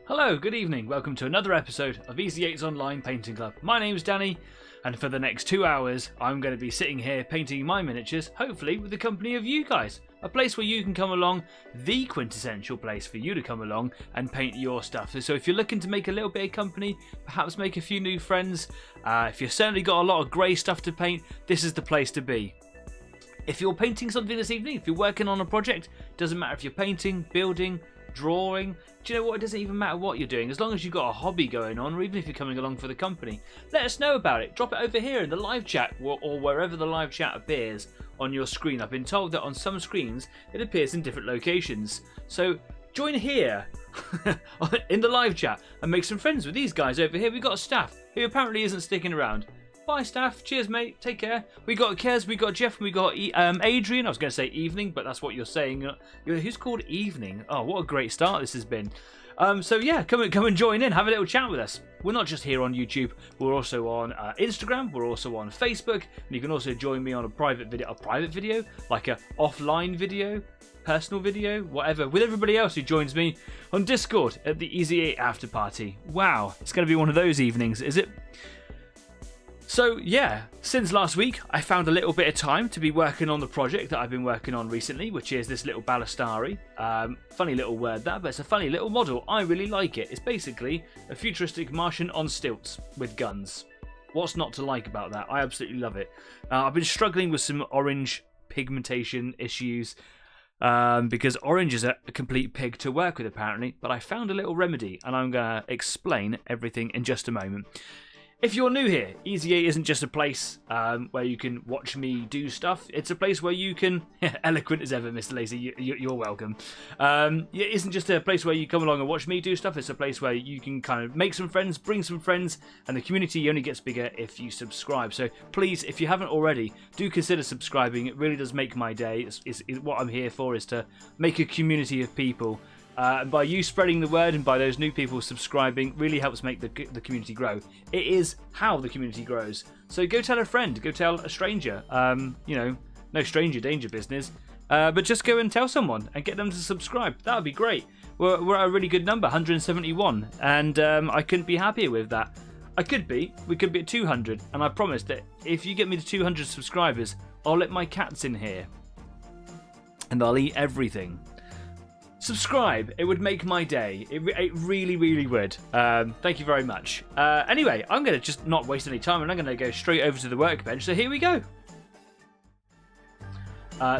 Hello, good evening. Welcome to another episode of Easy8's Online Painting Club. My name's Danny, and for the next 2 hours, I'm going to be sitting here painting my miniatures, hopefully with the company of you guys. A place where you can come along, the quintessential place for you to come along and paint your stuff. So if you're looking to make a little bit of company, perhaps make a few new friends, if you've certainly got a lot of grey stuff to paint, this is the place to be. If you're painting something this evening, if you're working on a project, doesn't matter if you're painting, building, drawing, do you know what, it doesn't even matter what you're doing, as long as you've got a hobby going on, or even if you're coming along for the company, let us know about it. Drop it over here in the live chat, or wherever the live chat appears on your screen. I've been told that on some screens it appears in different locations, so join here in the live chat and make some friends with these guys over here. We've got a staff who apparently isn't sticking around. Bye, staff. Cheers, mate. Take care. We got Kez, we got Jeff, and we got Adrian. I was going to say evening, but that's what you're saying. Who's called Evening? Oh, what a great start this has been. So yeah, come and join in. Have a little chat with us. We're not just here on YouTube. We're also on Instagram. We're also on Facebook. And you can also join me on a private video, like a offline video, personal video, whatever, with everybody else who joins me on Discord at the Easy8 After Party. Wow, it's going to be one of those evenings, is it? So yeah, since last week I found a little bit of time to be working on the project that I've been working on recently, which is this little Ballistari. Funny little word that, but it's a funny little model. I really like it. It's basically a futuristic Martian on stilts with guns. What's not to like about that? I absolutely love it. I've been struggling with some orange pigmentation issues because orange is a complete pig to work with apparently, but I found a little remedy and I'm going to explain everything in just a moment. If you're new here, Easy8 isn't just a place where you can watch me do stuff. It's a place where you can... Eloquent as ever, Mr. Lacey. You're welcome. It isn't just a place where you come along and watch me do stuff. It's a place where you can kind of make some friends, bring some friends, and the community only gets bigger if you subscribe. So please, if you haven't already, do consider subscribing. It really does make my day. It's what I'm here for, is to make a community of people. And by you spreading the word and by those new people subscribing, really helps make the community grow. It is how the community grows. So go tell a friend, go tell a stranger. You know, no stranger danger business. But just go and tell someone and get them to subscribe. That would be great. We're at a really good number, 171, and I couldn't be happier with that. We could be at 200, and I promise that if you get me to 200 subscribers, I'll let my cats in here, and I'll eat everything. Subscribe, it would make my day. It really, really would. Thank you very much. Anyway, I'm going to just not waste any time and I'm going to go straight over to the workbench. So here we go.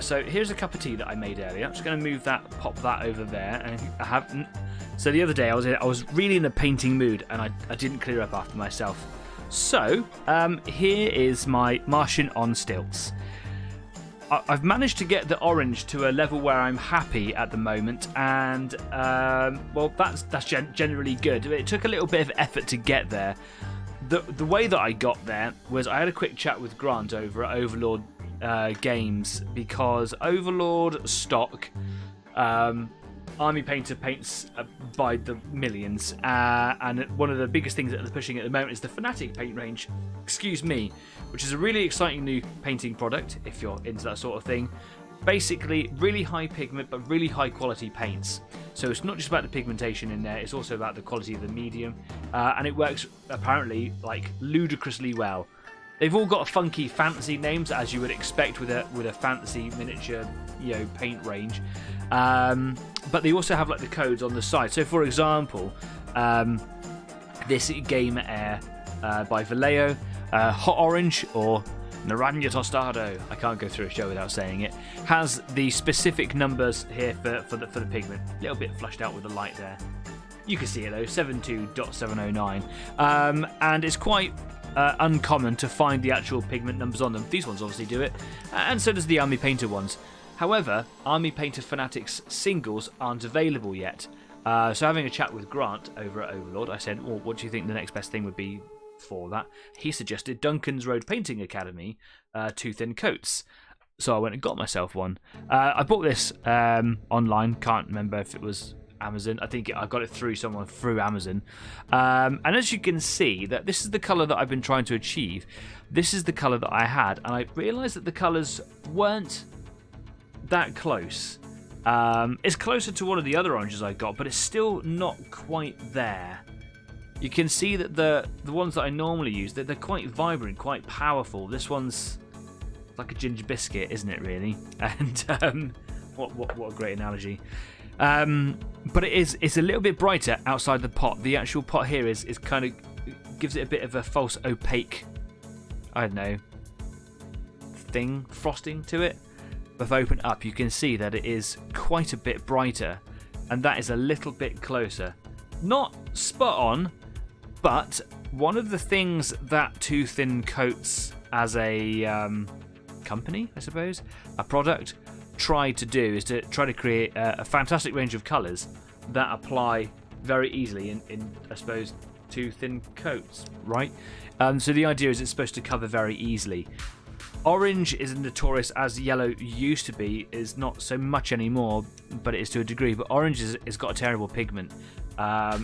So here's a cup of tea that I made earlier. I'm just going to move that, pop that over there. And I haven't. So the other day I was really in a painting mood and I didn't clear up after myself. So here is my Martian on stilts. I've managed to get the orange to a level where I'm happy at the moment, and well, that's generally good. It took a little bit of effort to get there. The way that I got there was I had a quick chat with Grant over at Overlord Games, because Overlord stock Army Painter paints by the millions, and one of the biggest things that they're pushing at the moment is the Fanatic paint range, which is a really exciting new painting product if you're into that sort of thing. Basically, really high pigment but really high quality paints. So it's not just about the pigmentation in there, it's also about the quality of the medium, and it works apparently like ludicrously well. They've all got funky fantasy names, as you would expect with a fantasy miniature, paint range. But they also have like the codes on the side. So for example, this Game Air by Vallejo, Hot Orange, or Naranja Tostado, I can't go through a show without saying it, has the specific numbers here for the pigment. A little bit flushed out with the light there. You can see it though, 72.709. And it's quite uncommon to find the actual pigment numbers on them. These ones obviously do it, and so does the Army Painter ones. However, Army Painter Fanatics singles aren't available yet. So having a chat with Grant over at Overlord, I said, well, what do you think the next best thing would be for that? He suggested Duncan's Road Painting Academy Two Thin Coats. So I went and got myself one. I bought this online, can't remember if it was Amazon. I think I got it through someone through Amazon. And as you can see, that this is the colour that I've been trying to achieve. This is the colour that I had, and I realised that the colours weren't that close. It's closer to one of the other oranges I got, but it's still not quite there. You can see that the ones that I normally use, they're quite vibrant, quite powerful. This one's like a ginger biscuit, isn't it, really? And what a great analogy. But it's a little bit brighter outside the pot. The actual pot here is kind of gives it a bit of a false opaque, I don't know, frosting to it. But if I open up, you can see that it is quite a bit brighter, and that is a little bit closer. Not spot on, but one of the things that Too Thin Coats as a company, I suppose, a product, tried to do is to try to create a fantastic range of colours that apply very easily in I suppose, Too Thin Coats, right? So the idea is it's supposed to cover very easily. Orange is notorious, as yellow used to be, is not so much anymore, but it is to a degree. But orange has got a terrible pigment,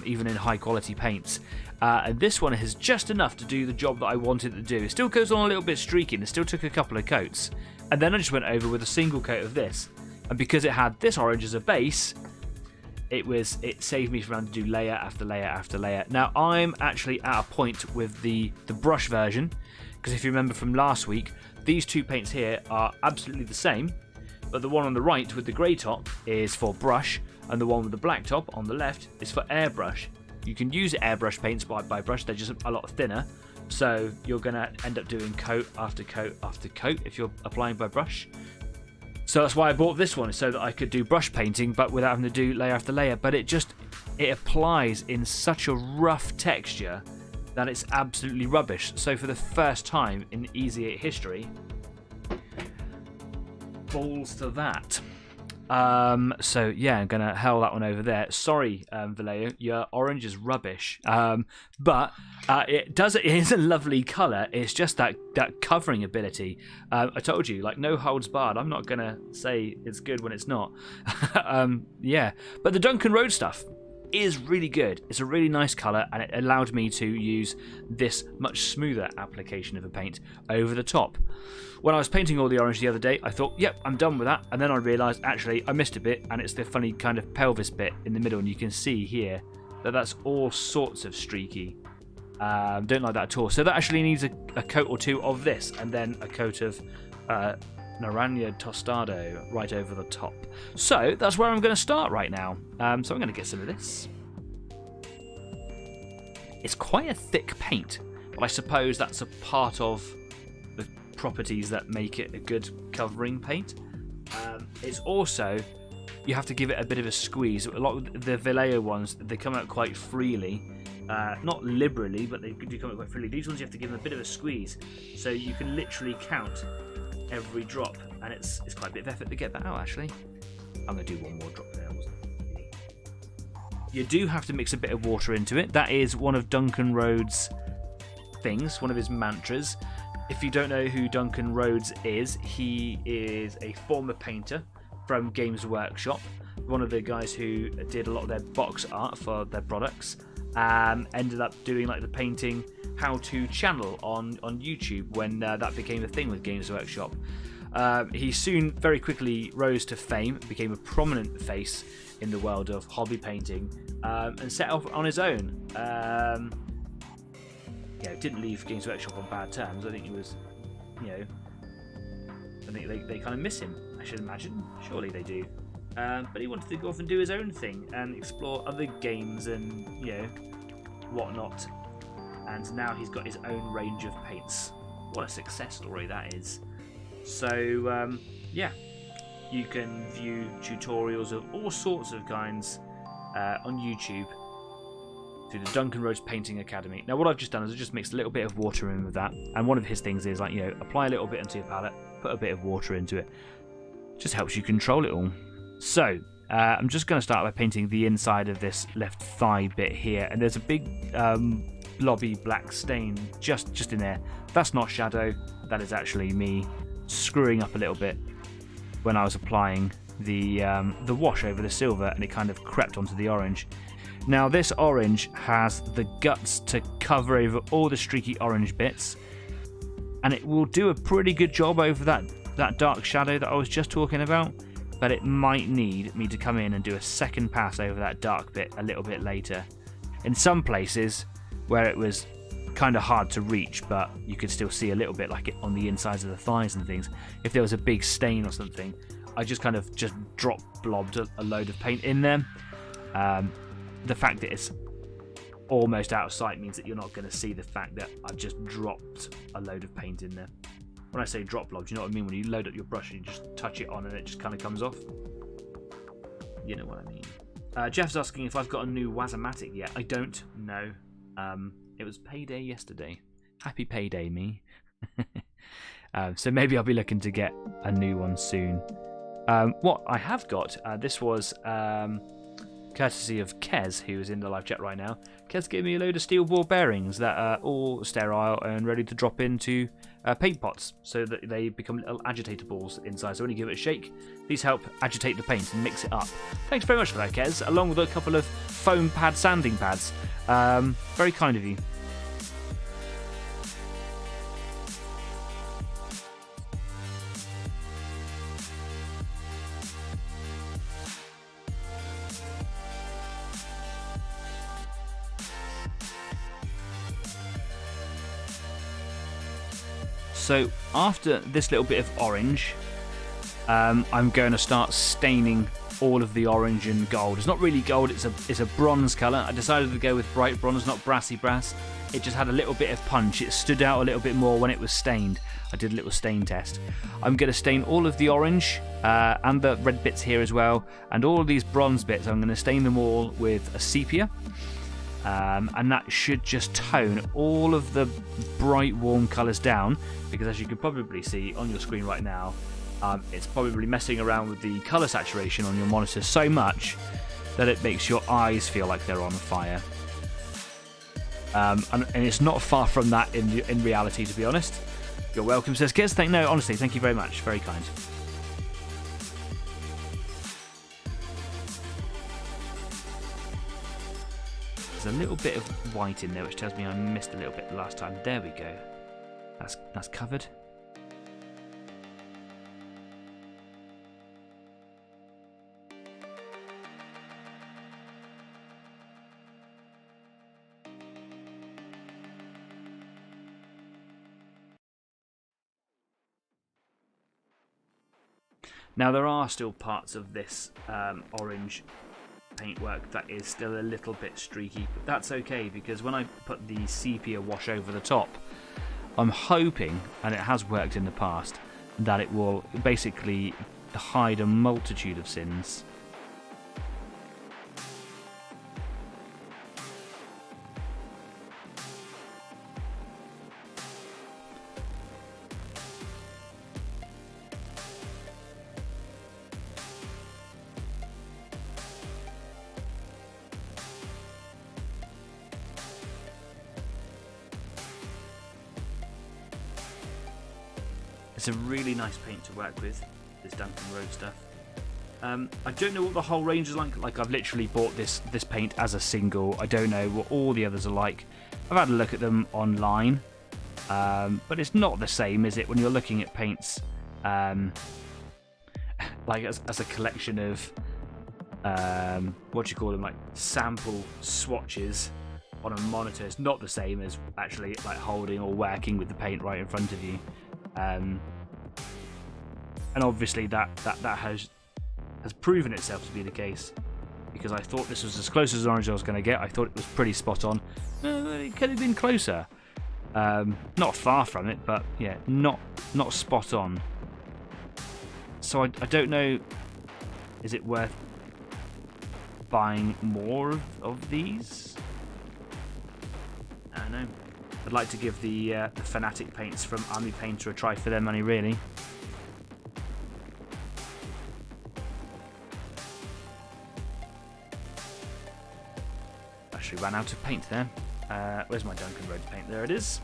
even in high quality paints. And this one has just enough to do the job that I wanted to do. It still goes on a little bit streaky, and it still took a couple of coats. And then I just went over with a single coat of this. And because it had this orange as a base, it saved me from having to do layer after layer after layer. Now I'm actually at a point with the brush version, because if you remember from last week, these two paints here are absolutely the same, but the one on the right with the grey top is for brush, and the one with the black top on the left is for airbrush. You can use airbrush paints by brush, they're just a lot thinner, so you're going to end up doing coat after coat after coat if you're applying by brush. So that's why I bought this one, so that I could do brush painting but without having to do layer after layer. But it applies in such a rough texture that it's absolutely rubbish. So for the first time in Easy 8 history, balls to that. So yeah, I'm gonna hurl that one over there. Sorry, Vallejo, your orange is rubbish. But it is a lovely colour. It's just that covering ability. I told you, like, no holds barred. I'm not gonna say it's good when it's not. Yeah, but the Duncan Road stuff is really good. It's a really nice colour, and it allowed me to use this much smoother application of a paint over the top. When I was painting all the orange the other day, I thought, yep, I'm done with that, and then I realised actually I missed a bit, and it's the funny kind of pelvis bit in the middle, and you can see here that that's all sorts of streaky. Don't like that at all. So that actually needs a coat or two of this, and then a coat of Naranja Tostado right over the top. So that's where I'm going to start right now. So I'm going to get some of this. It's quite a thick paint, but I suppose that's a part of the properties that make it a good covering paint. It's also, you have to give it a bit of a squeeze. A lot of the Vallejo ones, they come out quite freely. Not liberally, but they do come out quite freely. These ones you have to give them a bit of a squeeze, so you can literally count every drop, and it's quite a bit of effort to get that out. Actually, I'm going to do one more drop there. You do have to mix a bit of water into it. That is one of Duncan Rhodes' things, one of his mantras. If you don't know who Duncan Rhodes is, he is a former painter from Games Workshop, one of the guys who did a lot of their box art for their products. Ended up doing like the painting how-to channel on YouTube when that became a thing with Games Workshop. He soon, very quickly, rose to fame, became a prominent face in the world of hobby painting, and set off on his own. Didn't leave Games Workshop on bad terms. I think he was, I think they kind of miss him, I should imagine. Surely they do. But he wanted to go off and do his own thing and explore other games and, whatnot. And now he's got his own range of paints. What a success story that is. So, yeah, you can view tutorials of all sorts of kinds on YouTube through the Duncan Rhodes Painting Academy. Now, what I've just done is I've just mixed a little bit of water in with that. And one of his things is, like, apply a little bit onto your palette, put a bit of water into it. Just helps you control it all. So, I'm just going to start by painting the inside of this left thigh bit here. And there's a big blobby black stain just in there. That's not shadow. That is actually me screwing up a little bit when I was applying the wash over the silver, and it kind of crept onto the orange. Now, this orange has the guts to cover over all the streaky orange bits, and it will do a pretty good job over that dark shadow that I was just talking about. but it might need me to come in and do a second pass over that dark bit a little bit later. In some places where it was kind of hard to reach, but you could still see a little bit like it on the insides of the thighs and things. If there was a big stain or something, I just kind of just blobbed a load of paint in there. The fact that it's almost out of sight means that you're not going to see the fact that I've just dropped a load of paint in there. When I say drop blob, do you know what I mean? When you load up your brush and you just touch it on and it just kind of comes off. You know what I mean. Jeff's asking if I've got a new Wazomatic yet. I don't know. It was payday yesterday. Happy payday, me. So maybe I'll be looking to get a new one soon. What I have got, this was courtesy of Kez, who is in the live chat right now. Kez gave me a load of steel ball bearings that are all sterile and ready to drop into paint pots so that they become little agitator balls inside. So when you give it a shake, these help agitate the paint and mix it up. Thanks very much for that, Kez, along with a couple of foam pad sanding pads. Very kind of you. So after this little bit of orange, I'm going to start staining all of the orange and gold. It's not really gold, it's a bronze colour. I decided to go with bright bronze, not brassy brass. It just had a little bit of punch. It stood out a little bit more when it was stained. I did a little stain test. I'm going to stain all of the orange and the red bits here as well, and all of these bronze bits. I'm going to stain them all with a sepia. And that should just tone all of the bright warm colours down, because as you can probably see on your screen right now, it's probably messing around with the colour saturation on your monitor so much that it makes your eyes feel like they're on fire. And it's not far from that in reality, to be honest. You're welcome, says Kiz. No, honestly, thank you very much. Very kind. There's a little bit of white in there, which tells me I missed a little bit last time. There we go. That's covered. Now there are still parts of this orange paintwork that is still a little bit streaky, but that's okay, because when I put the sepia wash over the top, I'm hoping, and it has worked in the past, that it will basically hide a multitude of sins. It's a really nice paint to work with, this Duncan Road stuff. I don't know what the whole range is like. Like, I've literally bought this paint as a single. I don't know what all the others are like. I've had a look at them online, but it's not the same, is it, when you're looking at paints like as a collection of what do you call them, like sample swatches on a monitor. It's not the same as actually like holding or working with the paint right in front of you. And obviously that has proven itself to be the case, because I thought this was as close as orange I was going to get. I thought it was pretty spot on. It could have been closer. Not far from it, but yeah, not spot on. So I don't know, is it worth buying more of these? I don't know. I'd like to give the Fanatic paints from Army Painter a try for their money, really. Actually ran out of paint there. Where's my Duncan Road paint? There it is.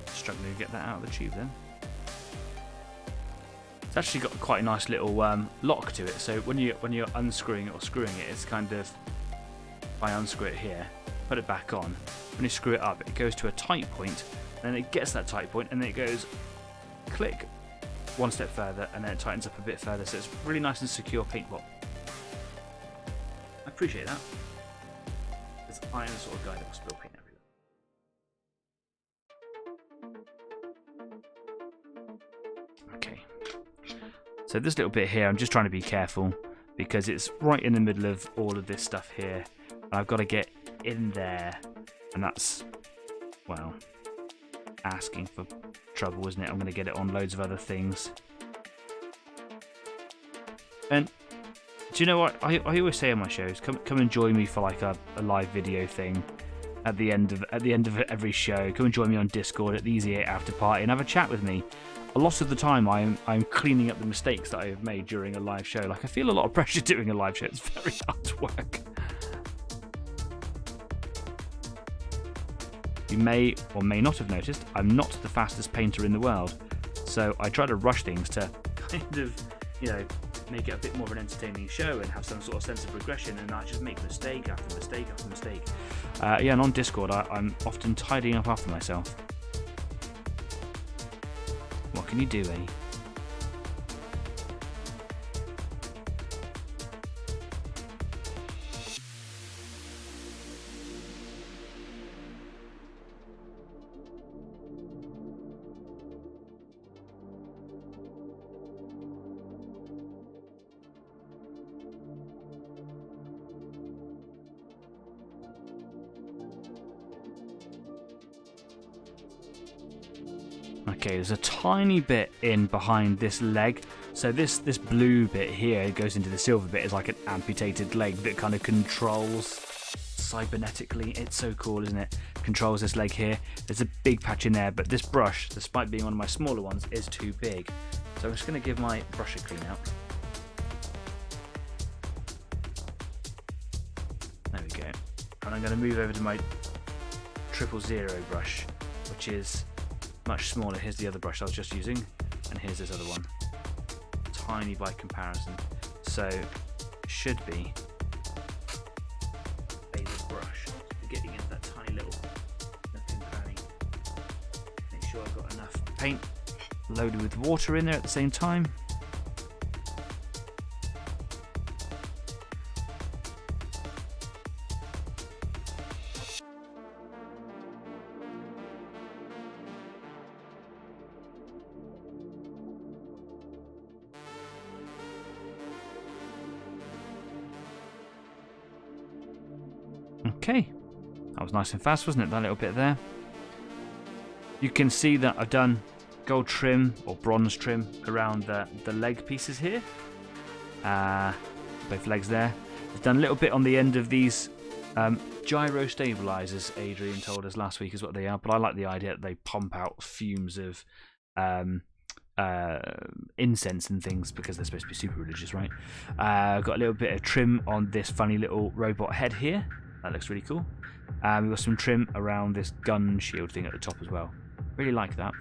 Struggling to get that out of the tube then. It's actually got quite a nice little lock to it, so when you're unscrewing it or screwing it, it's kind of I unscrew it here, put it back on, when you screw it up, it goes to a tight point, and then it gets that tight point, and then it goes click one step further, and then it tightens up a bit further, so it's really nice and secure paint pot. I appreciate that, because I am the sort of guy that will spill paint everywhere. Okay, so this little bit here, I'm just trying to be careful, because it's right in the middle of all of this stuff here, and I've got to get in there, and that's, well, asking for trouble, isn't it? I'm going to get it on loads of other things. And do you know what I always say on my shows, come and join me for like a live video thing at the end of every show. Come and join me on Discord at the Easy 8 after party and have a chat with me. A lot of the time I'm cleaning up the mistakes that I have made during a live show. Like, I feel a lot of pressure doing a live show. It's very hard work. You may or may not have noticed I'm not the fastest painter in the world, so I try to rush things to kind of, you know, make it a bit more of an entertaining show and have some sort of sense of progression, and I just make mistake after mistake after mistake. Yeah, and on Discord I'm often tidying up after myself. What can you do, eh? Okay, there's a tiny bit in behind this leg. So this blue bit here goes into the silver bit is like an amputated leg that kind of controls cybernetically. It's so cool, isn't it? Controls this leg here. There's a big patch in there, but this brush, despite being one of my smaller ones, is too big. So I'm just going to give my brush a clean out. There we go. And I'm going to move over to my 000 brush, which is much smaller. Here's the other brush I was just using, and here's this other one. Tiny by comparison. So should be a favourite brush. Getting into that tiny little nook and cranny. Make sure I've got enough paint loaded with water in there at the same time. Okay, that was nice and fast, wasn't it, that little bit there? You can see that I've done gold trim or bronze trim around the leg pieces here. Both legs there. I've done a little bit on the end of these gyro stabilizers. Adrian told us last week is what they are, but I like the idea that they pump out fumes of incense and things because they're supposed to be super religious, right? I've got a little bit of trim on this funny little robot head here. That looks really cool. We've got some trim around this gun shield thing at the top as well. Really like that.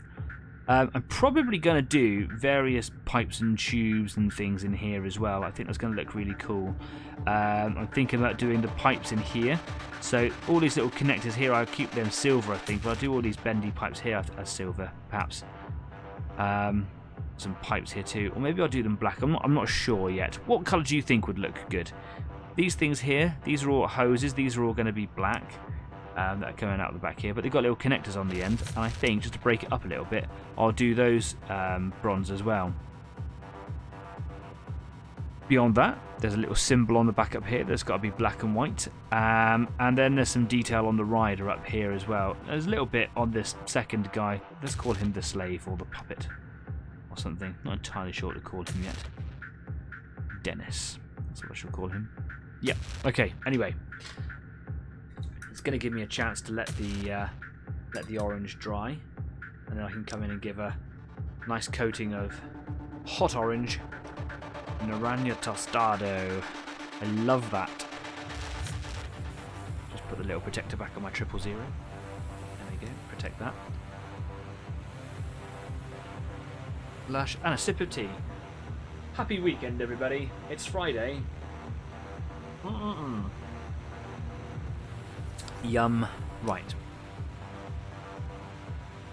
I'm probably going to do various pipes and tubes and things in here as well. I think that's going to look really cool. I'm thinking about doing the pipes in here. So all these little connectors here, I'll keep them silver, I think, but I'll do all these bendy pipes here as silver, perhaps. Some pipes here too, or maybe I'll do them black. I'm not sure yet. What colour do you think would look good? These things here, these are all hoses. These are all going to be black. That are coming out the back here, but they've got little connectors on the end, and I think just to break it up a little bit I'll do those bronze as well. Beyond that, there's a little symbol on the back up here that's got to be black and white, and then there's some detail on the rider up here as well. There's a little bit on this second guy. Let's call him the slave or the puppet or something. Not entirely sure what to call him yet. Dennis, that's what I shall call him. Yep. Okay, anyway, it's going to give me a chance to let the orange dry, and then I can come in and give a nice coating of hot orange Naranja Tostado. I love that. Just put the little protector back on my 000. There we go, protect that. Lush and a sip of tea. Happy weekend, everybody. It's Friday. Yum. Right.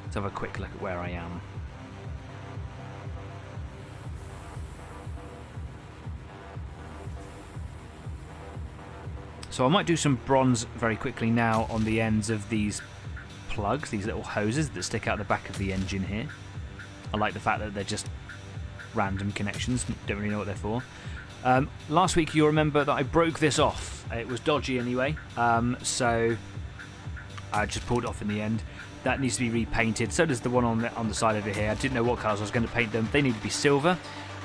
Let's have a quick look at where I am. So I might do some bronze very quickly now on the ends of these plugs, these little hoses that stick out the back of the engine here. I like the fact that they're just random connections, don't really know what they're for. Last week you'll remember that I broke this off. It was dodgy anyway, so I just pulled it off in the end. That needs to be repainted, so does the one on the side over here. I didn't know what colours I was going to paint them. They need to be silver.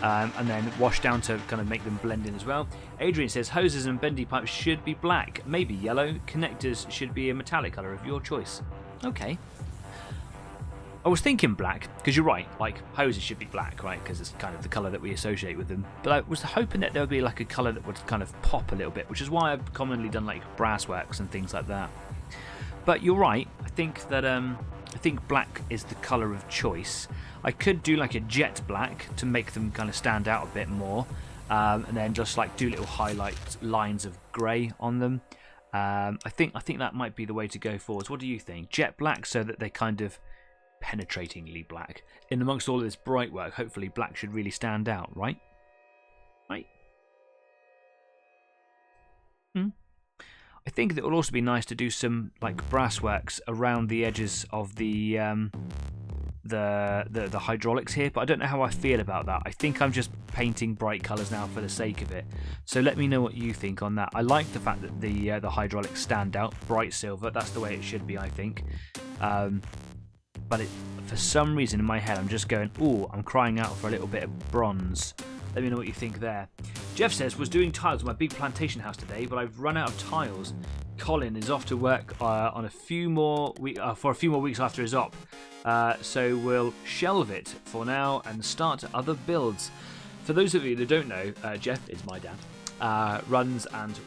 And then wash down to kind of make them blend in as well. Adrian says hoses and bendy pipes should be black, maybe yellow. Connectors should be a metallic colour of your choice. Okay. I was thinking black, because you're right, like hoses should be black, right, because it's kind of the colour that we associate with them. But I was hoping that there would be like a colour that would kind of pop a little bit, which is why I've commonly done like brass works and things like that. But you're right, I think that I think black is the colour of choice. I could do like a jet black to make them kind of stand out a bit more, and then just like do little highlight lines of grey on them. I think that might be the way to go forwards. What do you think? Jet black, so that they're kind of penetratingly black. In amongst all of this bright work, hopefully black should really stand out, right? Right? I think that it would also be nice to do some like brass works around the edges of the hydraulics here, but I don't know how I feel about that. I think I'm just painting bright colours now for the sake of it. So let me know what you think on that. I like the fact that the hydraulics stand out, bright silver. That's the way it should be, I think. But for some reason in my head, I'm just going, ooh, I'm crying out for a little bit of bronze. Let me know what you think there. Jeff says, was doing tiles on my big plantation house today, but I've run out of tiles. Colin is off to work on for a few more weeks after his op. So we'll shelve it for now and start other builds. For those of you that don't know, Jeff is my dad. Runs and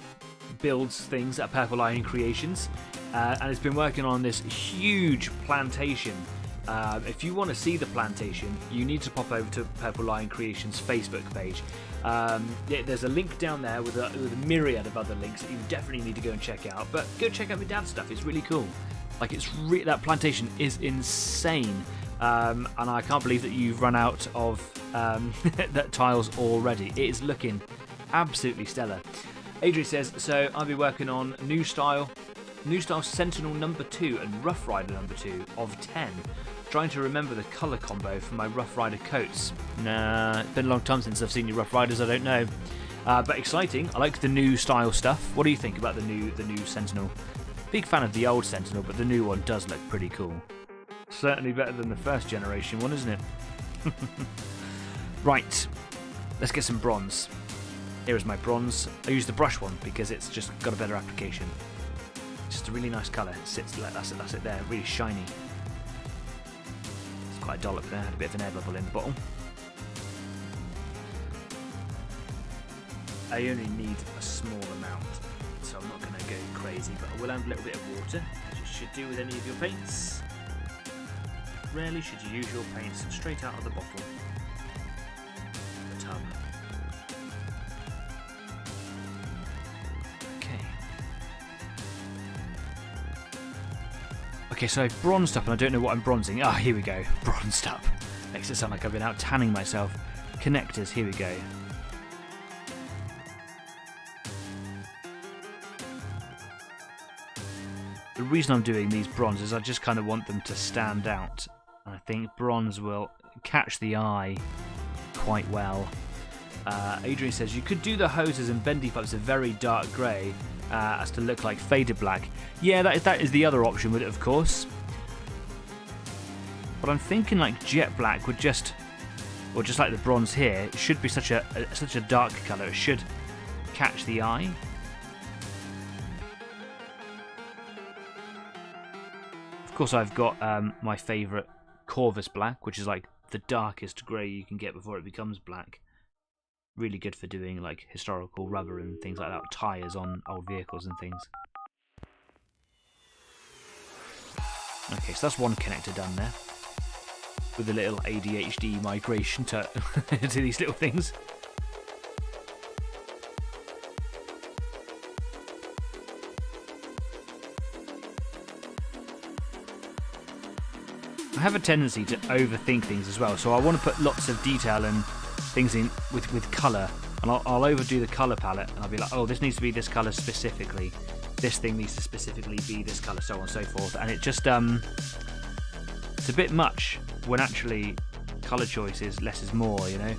builds things at Purple Lion Creations, and has been working on this huge plantation. If you want to see the plantation, you need to pop over to Purple Lion Creations Facebook page. There's a link down there with a myriad of other links that you definitely need to go and check out. But go check out my dad's stuff; it's really cool. Like that plantation is insane, and I can't believe that you've run out of that tiles already. It is looking absolutely stellar. Adrian says, so I'll be working on new style Sentinel number 2 and Rough Rider number 2 of 10. Trying to remember the colour combo for my Rough Rider coats. Nah, it's been a long time since I've seen your Rough Riders, I don't know. But exciting. I like the new style stuff. What do you think about the new Sentinel? Big fan of the old Sentinel, but the new one does look pretty cool. Certainly better than the first generation one, isn't it? Right, let's get some bronze. Here is my bronze. I use the brush one because it's just got a better application. Just a really nice colour. It sits, that's it there, really shiny. It's quite a dollop there, had a bit of an air bubble in the bottle. I only need a small amount, so I'm not going to go crazy, but I will add a little bit of water, as you should do with any of your paints. Rarely should you use your paints straight out of the bottle. The tub. Okay, so I've bronzed up and I don't know what I'm bronzing. Ah, here we go. Bronzed up. Makes it sound like I've been out tanning myself. Connectors, here we go. The reason I'm doing these bronze is I just kind of want them to stand out. I think bronze will catch the eye quite well. Adrian says, you could do the hoses and bendy pipes a very dark grey, as to look like faded black. Yeah, that is the other option with it, of course. But I'm thinking like jet black would just, or just like the bronze here, it should be such a dark colour. It should catch the eye. Of course, I've got my favourite Corvus black, which is like the darkest grey you can get before it becomes black. Really good for doing like historical rubber and things like that, tyres on old vehicles and things. Okay, so that's one connector done there, with a little ADHD migration to, to these little things. have a tendency to overthink things as well, so I want to put lots of detail and things in with colour, and I'll overdo the colour palette, and I'll be like, oh, this needs to be this colour specifically, this thing needs to specifically be this colour, so on and so forth, and it just it's a bit much when actually colour choice is less is more, you know.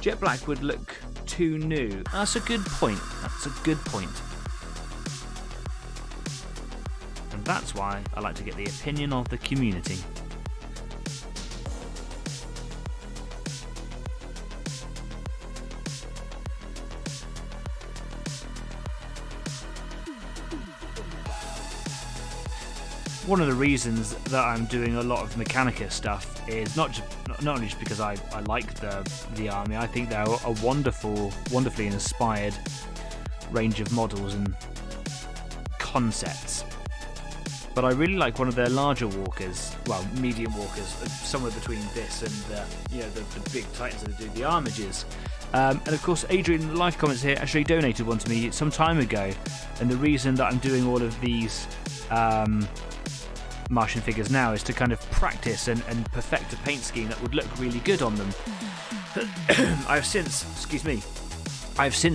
Jet black would look too new. That's a good point. That's a good point. And that's why I like to get the opinion of the community. One of the reasons that I'm doing a lot of Mechanica stuff is not only just because I like the army. I think they're a wonderfully inspired range of models and concepts. But I really like one of their larger walkers, well, medium walkers, somewhere between this and the big titans that do the armages. And of course, Adrian in the live comments here actually donated one to me some time ago, and the reason that I'm doing all of these Martian figures now is to kind of practice and perfect a paint scheme that would look really good on them. I've since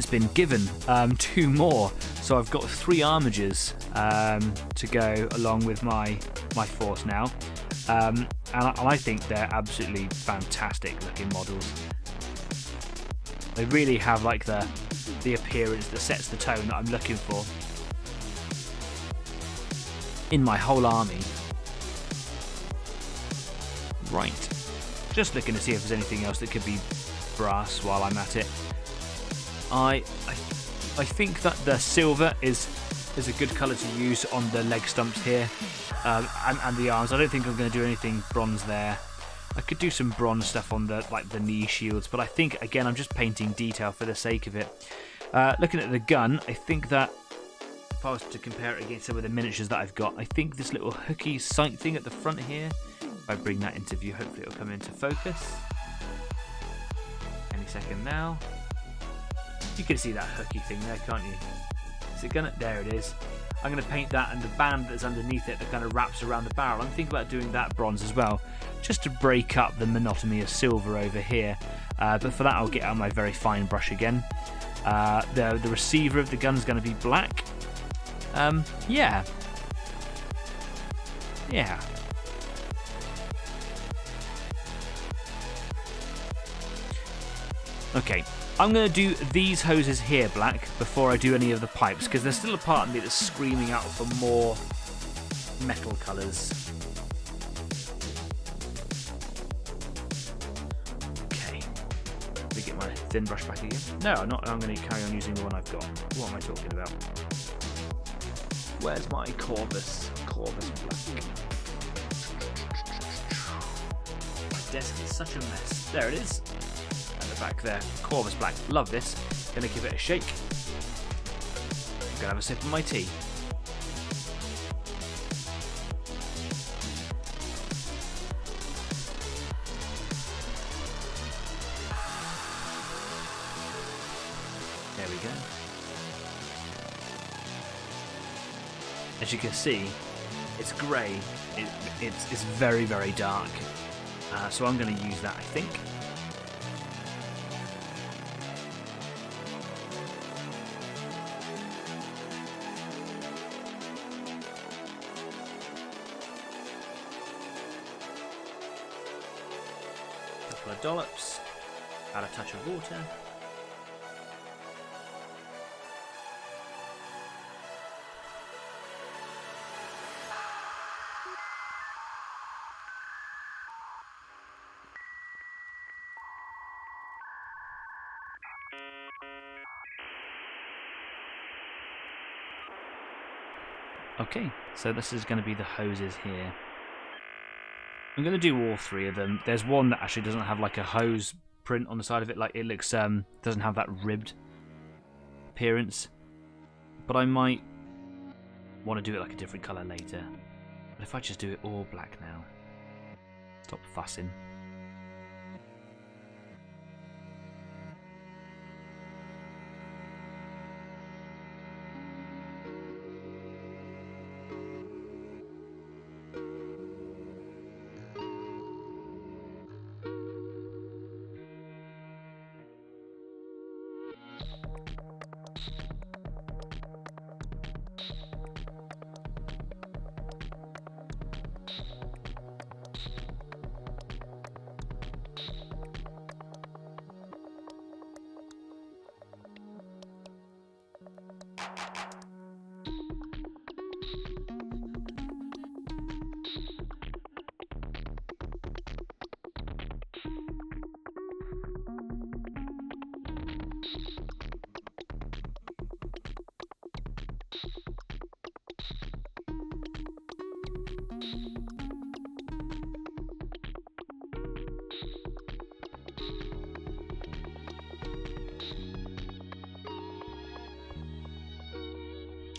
been given 2 more, so I've got 3 armagers to go along with my force now, and I think they're absolutely fantastic looking models. They really have like the appearance that sets the tone that I'm looking for in my whole army. Right, just looking to see if there's anything else that could be brass while I'm at it. I think that the silver is a good colour to use on the leg stumps here, and the arms. I don't think I'm going to do anything bronze there. I could do some bronze stuff on the knee shields, but I think again I'm just painting detail for the sake of it. Looking at the gun, I think that if I was to compare it against some of the miniatures that I've got, I think this little hooky sight thing at the front here, if I bring that into view, hopefully it'll come into focus any second now. You can see that hooky thing there, can't you? Is it gonna? There it is. I'm going to paint that and the band that's underneath it that kind of wraps around the barrel. I'm thinking about doing that bronze as well, just to break up the monotony of silver over here. But for that I'll get out my very fine brush again. The receiver of the gun is going to be black. Yeah. Okay, I'm going to do these hoses here black before I do any of the pipes, because there's still a part of me that's screaming out for more metal colours. Okay, let me get my thin brush back again. No, I'm not. I'm going to carry on using the one I've got. What am I talking about? Where's my Corvus? Corvus black. My desk is such a mess. There it is. Back there, Corvus black. Love this. Gonna give it a shake. I'm gonna have a sip of my tea. There we go. As you can see, it's grey. It's very, very dark. So I'm going to use that, I think. Dollops, add a touch of water. Okay, so this is going to be the hoses here. I'm going to do all 3 of them. There's one that actually doesn't have like a hose print on the side of it, like it looks doesn't have that ribbed appearance. But I might want to do it like a different colour later. But if I just do it all black now, stop fussing.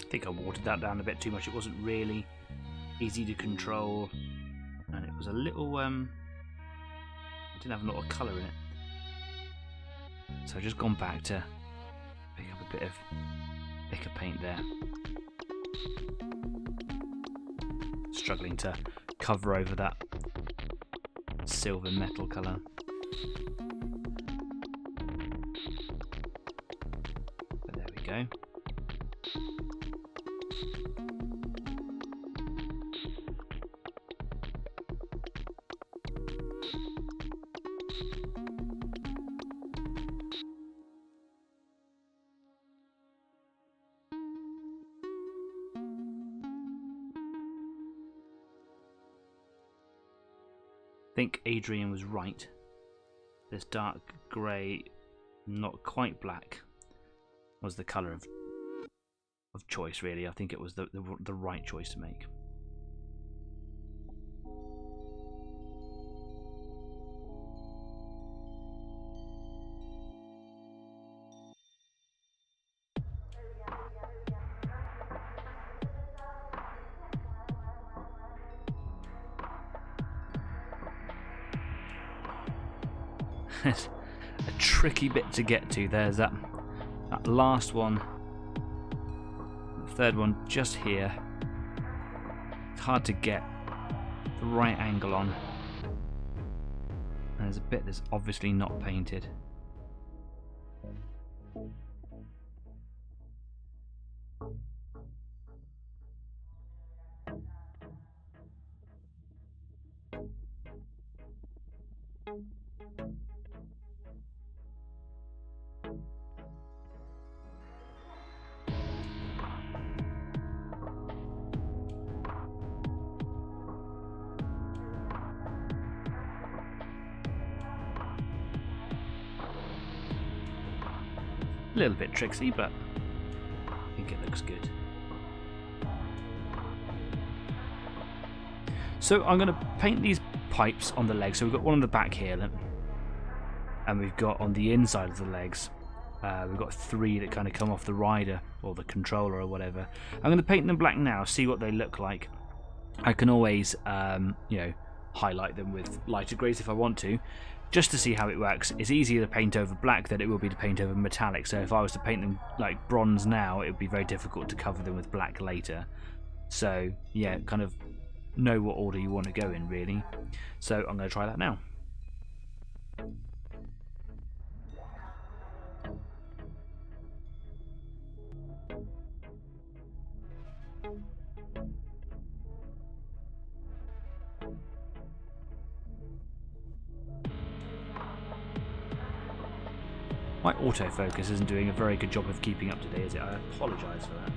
I think I watered that down a bit too much. It wasn't really easy to control, and it was a little didn't have a lot of colour in it. So I've just gone back to pick up a bit of thicker paint there. Struggling to cover over that silver metal colour. But there we go. I think Adrian was right. This dark grey, not quite black, was the colour of choice. Really, I think it was the right choice to make. It's a tricky bit to get to. There's that last one, the third one just here. It's hard to get the right angle on. And there's a bit that's obviously not painted. A little bit tricksy, but I think it looks good. So I'm going to paint these pipes on the legs. So we've got one on the back here, and we've got on the inside of the legs, we've got 3 that kind of come off the rider or the controller or whatever. I'm going to paint them black now, see what they look like. I can always, highlight them with lighter greys if I want to, just to see how it works. It's easier to paint over black than it will be to paint over metallic. So if I was to paint them like bronze now, it would be very difficult to cover them with black later. So yeah, kind of know what order you want to go in, really. So I'm going to try that now. My autofocus isn't doing a very good job of keeping up today, is it? I apologise for that.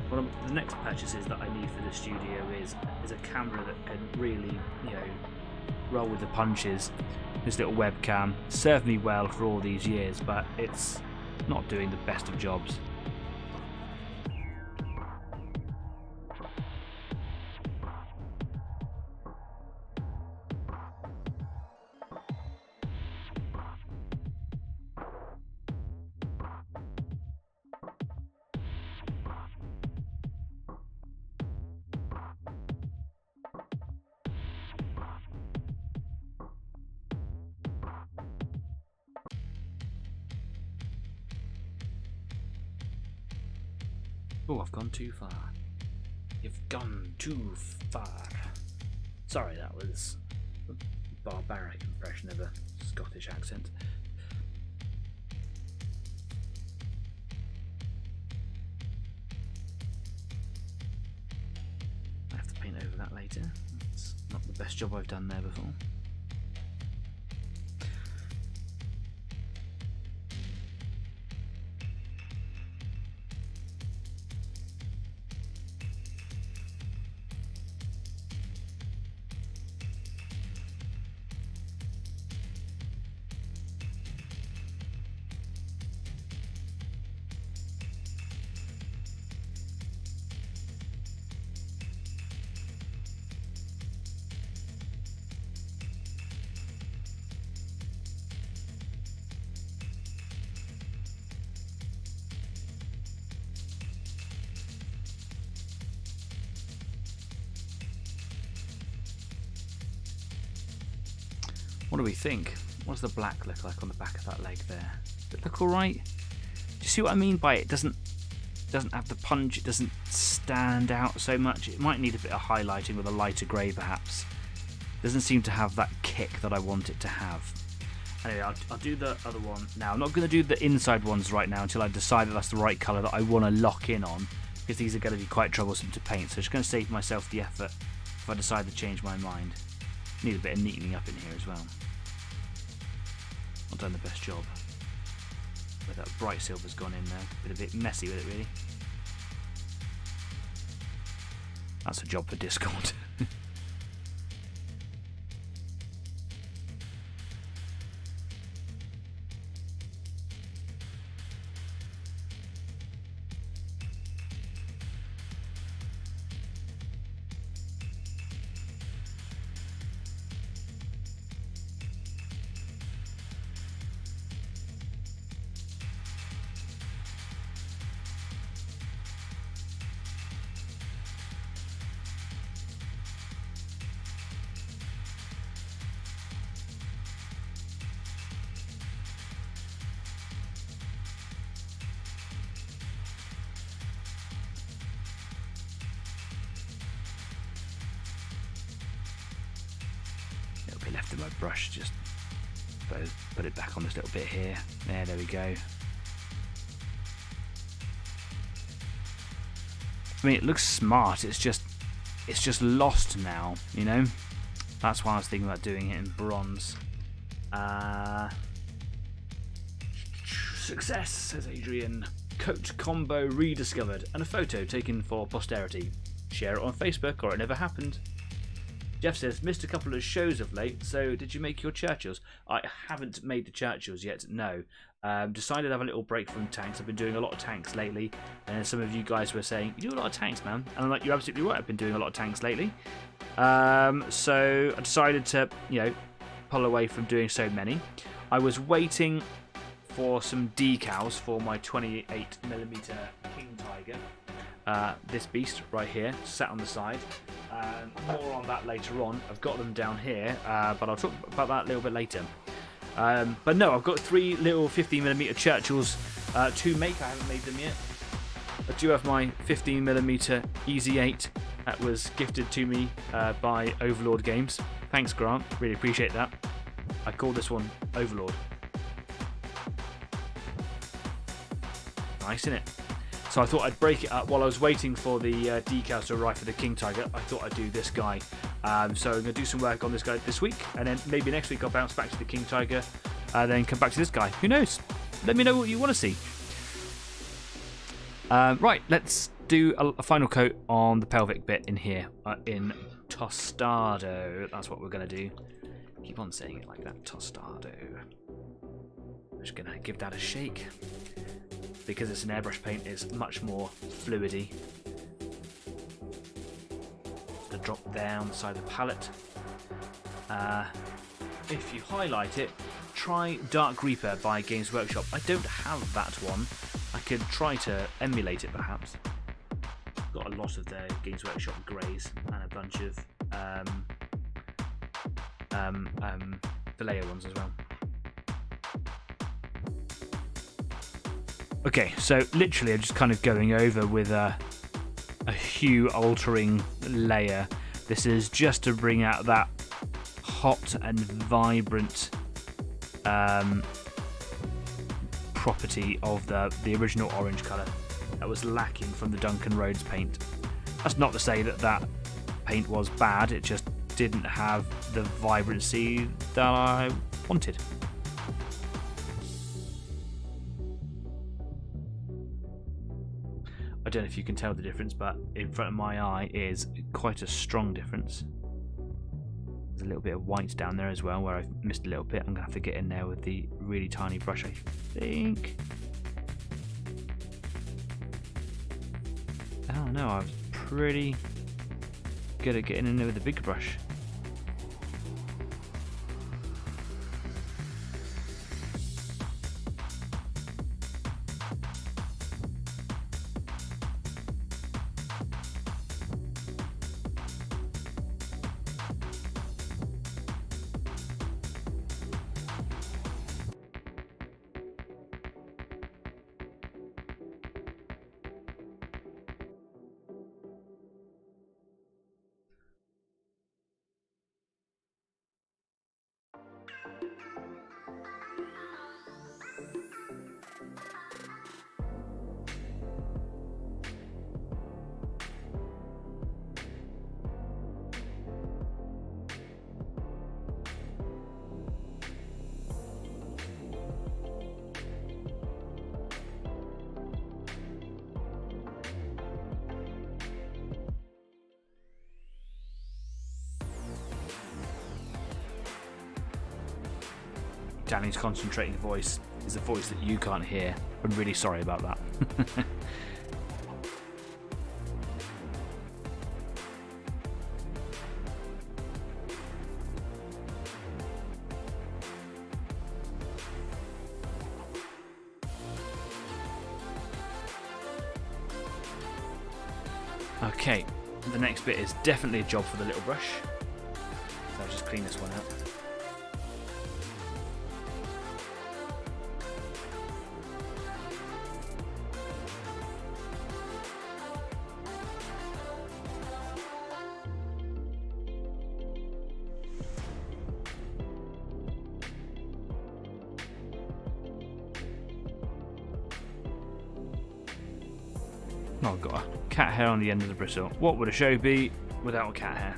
One of the next purchases that I need for the studio is a camera that can really, roll with the punches. This little webcam served me well for all these years, but it's not doing the best of jobs. Oh, I've gone too far. You've gone too far. Sorry, that was a barbaric impression of a Scottish accent. I have to paint over that later. It's not the best job I've done there before. What do we think? What does the black look like on the back of that leg there? Does it look alright? Do you see what I mean by it? It doesn't have the punch, it doesn't stand out so much. It might need a bit of highlighting with a lighter grey perhaps. Doesn't seem to have that kick that I want it to have. Anyway, I'll do the other one now. I'm not going to do the inside ones right now until I decide that that's the right colour that I want to lock in on, because these are going to be quite troublesome to paint, so I'm just going to save myself the effort if I decide to change my mind. Need a bit of neatening up in here as well. Not done the best job. Where that bright silver's gone in there. Been a bit messy with it really. That's a job for Discord. Left in my brush, just put it back on this little bit here. There we go. I mean, it looks smart. It's just lost now, you know. That's why I was thinking about doing it in bronze. Success, says Adrian. Coat combo rediscovered, and a photo taken for posterity. Share it on Facebook, or it never happened. Jeff says, missed a couple of shows of late, so did you make your Churchills? I haven't made the Churchills yet, no. Decided to have a little break from tanks. I've been doing a lot of tanks lately, and some of you guys were saying, you do a lot of tanks, man. And I'm like, you're absolutely right, I've been doing a lot of tanks lately. So I decided to, pull away from doing so many. I was waiting for some decals for my 28mm King Tiger. This beast right here, sat on the side. More on that later on. I've got them down here, but I'll talk about that a little bit later. But no, I've got 3 little 15mm Churchills to make. I haven't made them yet. I do have my 15mm Easy 8 that was gifted to me by Overlord Games. Thanks, Grant. Really appreciate that. I call this one Overlord. Nice, isn't it? So I thought I'd break it up while I was waiting for the decals to arrive for the King Tiger. I thought I'd do this guy. So I'm going to do some work on this guy this week, and then maybe next week I'll bounce back to the King Tiger, then come back to this guy. Who knows? Let me know what you want to see. Right, let's do a final coat on the pelvic bit in here, in Tostado. That's what we're going to do. Keep on saying it like that, Tostado. I'm just going to give that a shake. Because it's an airbrush paint, it's much more fluidy. To drop down the side of the palette. If you highlight it, try Dark Reaper by Games Workshop. I don't have that one. I could try to emulate it perhaps. Got a lot of the Games Workshop greys and a bunch of Vallejo ones as well. Okay, so literally I'm just kind of going over with a hue altering layer. This is just to bring out that hot and vibrant property of the original orange colour that was lacking from the Duncan Rhodes paint. That's not to say that paint was bad, it just didn't have the vibrancy that I wanted. I don't know if you can tell the difference, but in front of my eye is quite a strong difference. There's a little bit of white down there as well where I've missed a little bit. I'm going to have to get in there with the really tiny brush, I think. Oh no, I was pretty good at getting in there with the big brush. Danny's concentrating voice is a voice that you can't hear. I'm really sorry about that. Okay, the next bit is definitely a job for the little brush. So I'll just clean this one out. Oh, I've got a cat hair on the end of the bristle. What would a show be without a cat hair?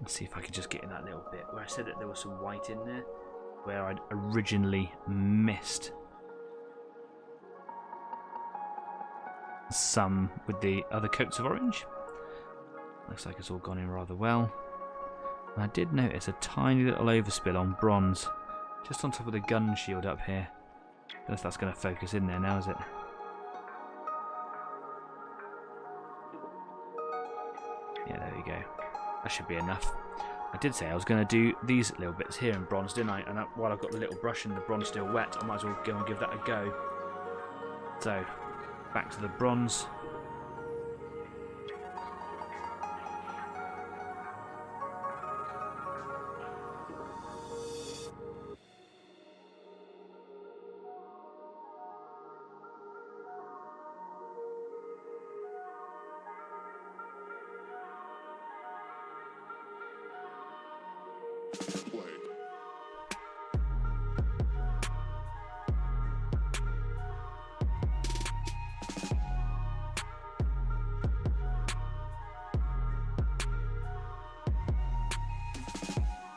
Let's see if I could just get in that little bit where I said that there was some white in there, where I'd originally missed some with the other coats of orange. Looks like it's all gone in rather well. And I did notice a tiny little overspill on bronze, just on top of the gun shield up here. I don't know if that's going to focus in there now, is it? Yeah, there we go. That should be enough. I did say I was going to do these little bits here in bronze, didn't I? And while I've got the little brush and the bronze still wet, I might as well go and give that a go. So, back to the bronze.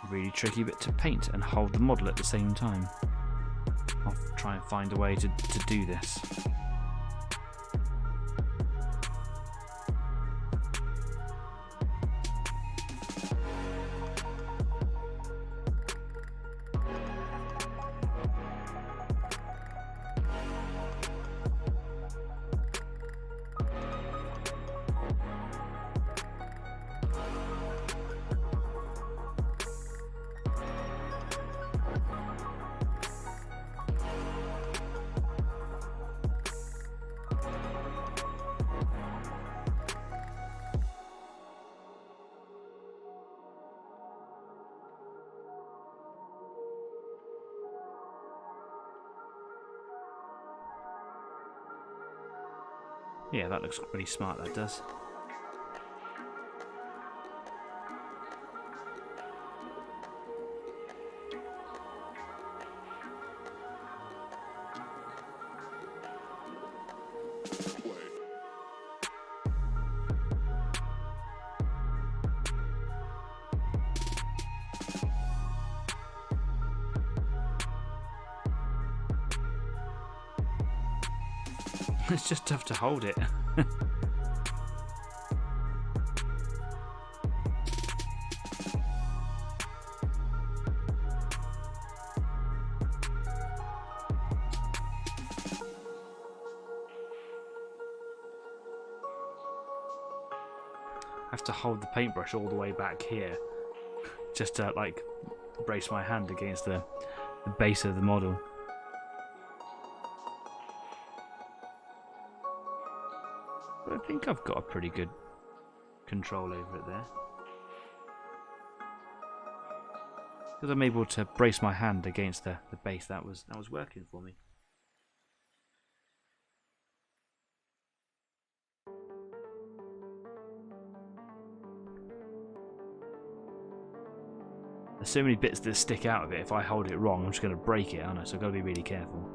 Really tricky bit to paint and hold the model at the same time. I'll try and find a way to do this. Yeah, that looks really smart, that does. It's just tough to hold it. I have to hold the paintbrush all the way back here just to like brace my hand against the base of the model. But I think I've got a pretty good control over it there. Because I'm able to brace my hand against the base, that was working for me. There's so many bits that stick out of it. If I hold it wrong, I'm just going to break it, aren't I? So I've got to be really careful.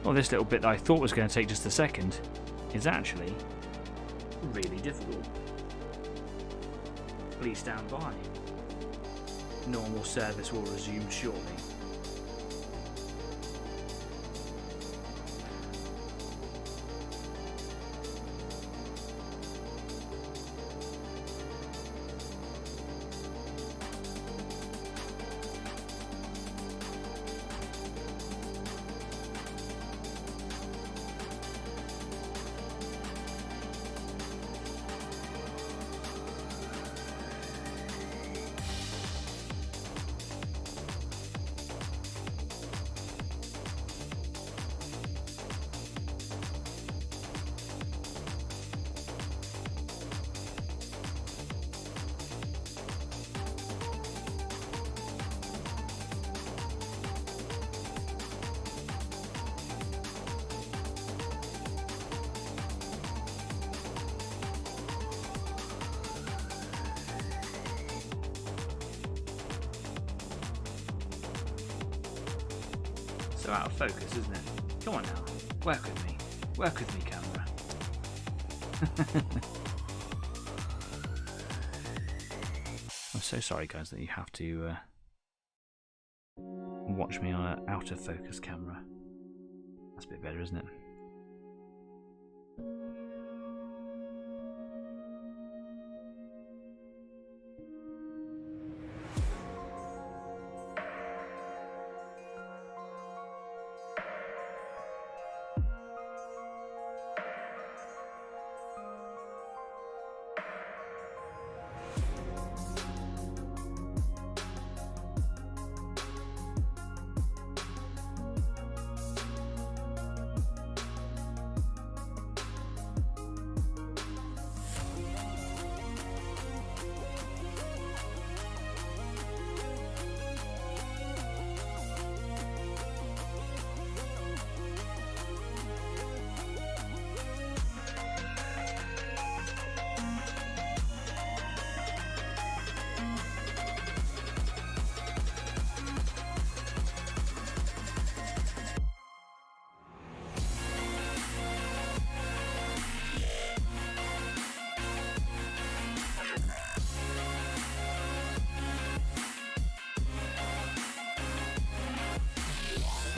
Well, this little bit that I thought was going to take just a second is actually really difficult. Please stand by. Normal service will resume shortly. So out of focus, isn't it? Come on now, work with me. Work with me, camera. I'm so sorry, guys, that you have to watch me on an out of focus camera. That's a bit better, isn't it?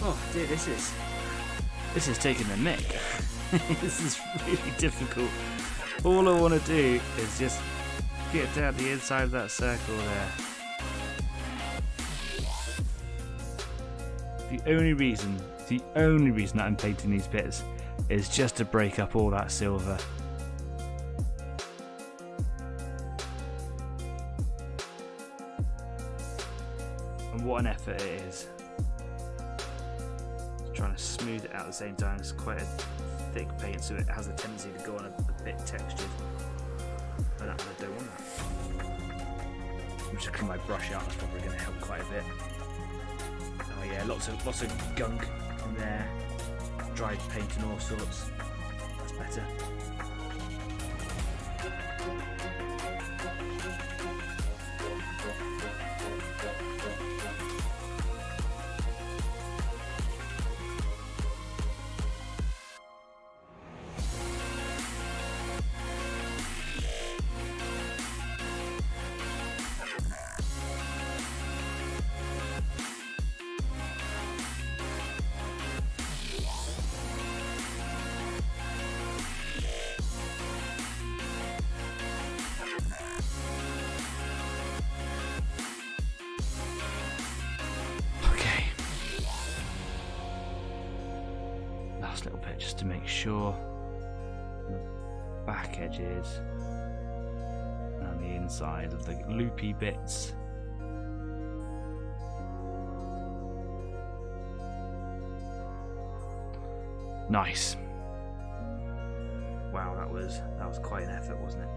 Oh dear, this is taking the mick. This is really difficult. All I want to do is just get down the inside of that circle there. The only reason that I'm painting these bits is just to break up all that silver. And what an effort it is. Trying to smooth it out at the same time. It's quite a thick paint, so it has a tendency to go on a bit textured. But I don't want that. I'm just clean my brush out. That's probably going to help quite a bit. Oh yeah, lots of gunk in there. Dried paint and all sorts. That's better. Last little bit just to make sure the back edges and the inside of the loopy bits. Nice. Wow, that was quite an effort, wasn't it?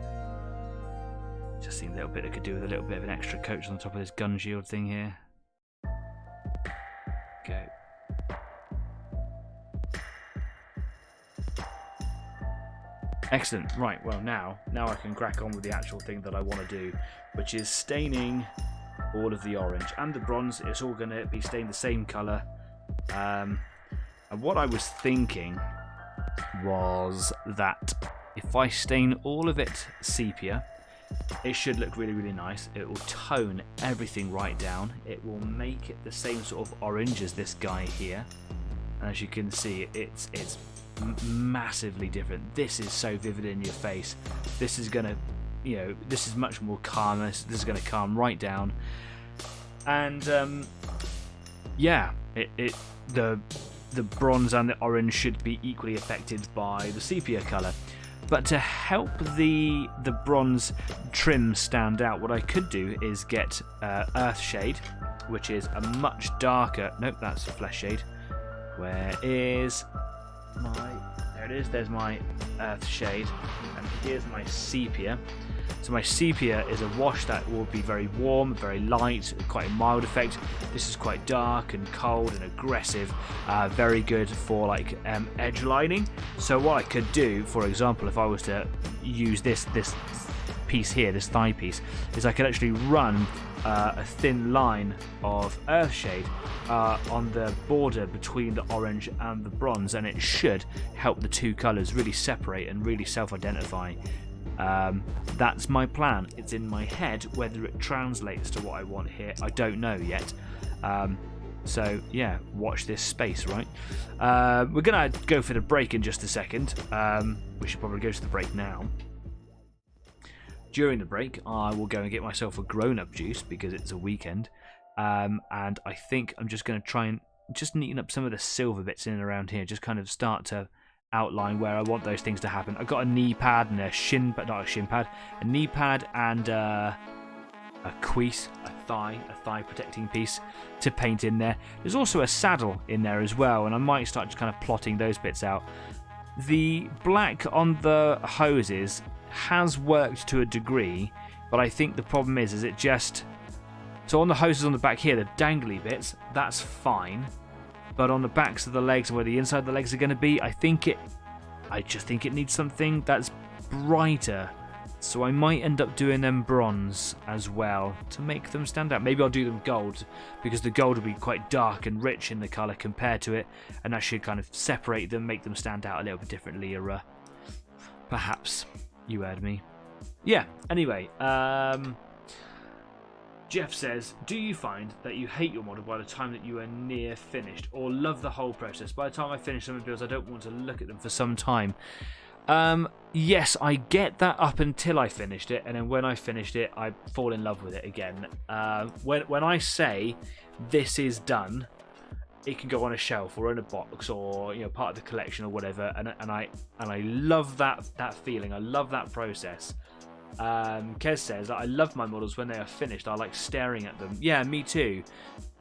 Just seemed a little bit I could do with a little bit of an extra coat on top of this gun shield thing here. Go. Excellent. Right, well now I can crack on with the actual thing that I want to do, which is staining all of the orange and the bronze. It's all going to be stained the same colour. And what I was thinking was that if I stain all of it sepia, it should look really, really nice. It will tone everything right down. It will make it the same sort of orange as this guy here. And as you can see, it's massively different. This is so vivid in your face. This is gonna, this is much more calm. This is gonna calm right down. And yeah, the bronze and the orange should be equally affected by the sepia color. But to help the bronze trim stand out, what I could do is get earth shade, which is a much darker. Nope, that's flesh shade. Where is there it is, there's my earth shade, and here's my sepia. So my sepia is a wash that will be very warm, very light, quite a mild effect. This is quite dark and cold and aggressive, very good for like edge lining. So what I could do, for example, if I was to use this piece here, this thigh piece, is I could actually run a thin line of earth shade on the border between the orange and the bronze, and it should help the two colours really separate and really self-identify. That's my plan. It's in my head. Whether it translates to what I want here, I don't know yet. So yeah, watch this space, right? We're gonna go for the break in just a second. We should probably go to the break now. During the break, I will go and get myself a grown-up juice because it's a weekend. And I think I'm just going to try and just neaten up some of the silver bits in and around here. Just kind of start to outline where I want those things to happen. I've got a knee pad and a shin, but not a shin pad. A knee pad and a cuisse, a thigh protecting piece to paint in there. There's also a saddle in there as well, and I might start just kind of plotting those bits out. The black on the hoses has worked to a degree, but I think the problem is it just... So on the hoses on the back here, the dangly bits, that's fine. But on the backs of the legs and where the inside of the legs are going to be, I just think it needs something that's brighter. So I might end up doing them bronze as well to make them stand out. Maybe I'll do them gold, because the gold will be quite dark and rich in the colour compared to it, and that should kind of separate them, make them stand out a little bit differently, or perhaps. You heard me. Yeah, anyway, Jeff says, do you find that you hate your model by the time that you are near finished, or love the whole process? By the time I finish some of the builds, I don't want to look at them for some time. Yes, I get that up until I finished it, and then when I finished it, I fall in love with it again. When I say this is done, it can go on a shelf or in a box or part of the collection or whatever, and I love that feeling. I love that process. Kez says, I love my models when they are finished. I like staring at them. Yeah, me too,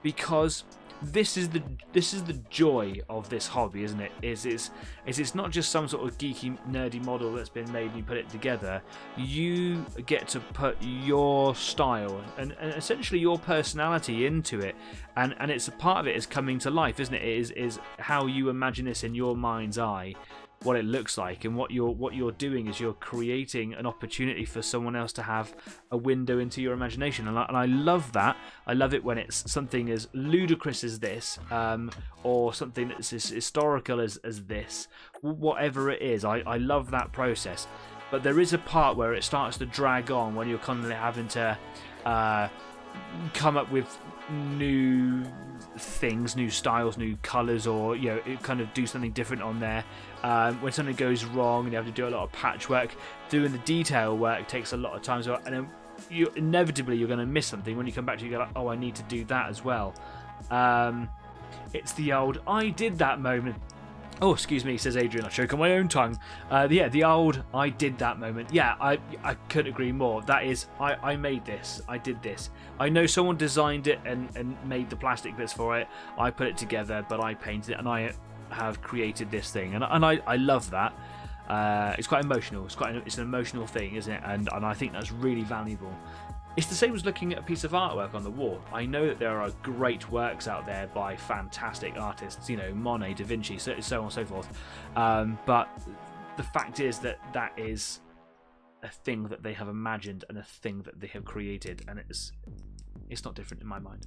because this is the joy of this hobby, isn't it? It's not just some sort of geeky, nerdy model that's been made and you put it together. You get to put your style and essentially your personality into it, and it's a part of it is coming to life, isn't it? It is how you imagine this in your mind's eye, what it looks like, and what you're doing is you're creating an opportunity for someone else to have a window into your imagination, and I love that. I love it when it's something as ludicrous as this, or something that's as historical as this. Whatever it is, I love that process. But there is a part where it starts to drag on when you're constantly having to come up with new things, new styles, new colours, or kind of do something different on there. When something goes wrong and you have to do a lot of patchwork, doing the detail work takes a lot of time as well, and then inevitably you're going to miss something. When you come back to it, you go like, oh, I need to do that as well. It's the old I did that moment. Oh, excuse me, says Adrian, I choke on my own tongue. The old I did that moment. Yeah, I couldn't agree more. That is, I made this. I did this. I know someone designed it and made the plastic bits for it. I put it together, but I painted it, and I have created this thing. And I love that. It's quite emotional. It's an emotional thing, isn't it? And I think that's really valuable. It's the same as looking at a piece of artwork on the wall. I know that there are great works out there by fantastic artists, Monet, Da Vinci, so on and so forth. But the fact is that is a thing that they have imagined and a thing that they have created, and it's not different in my mind.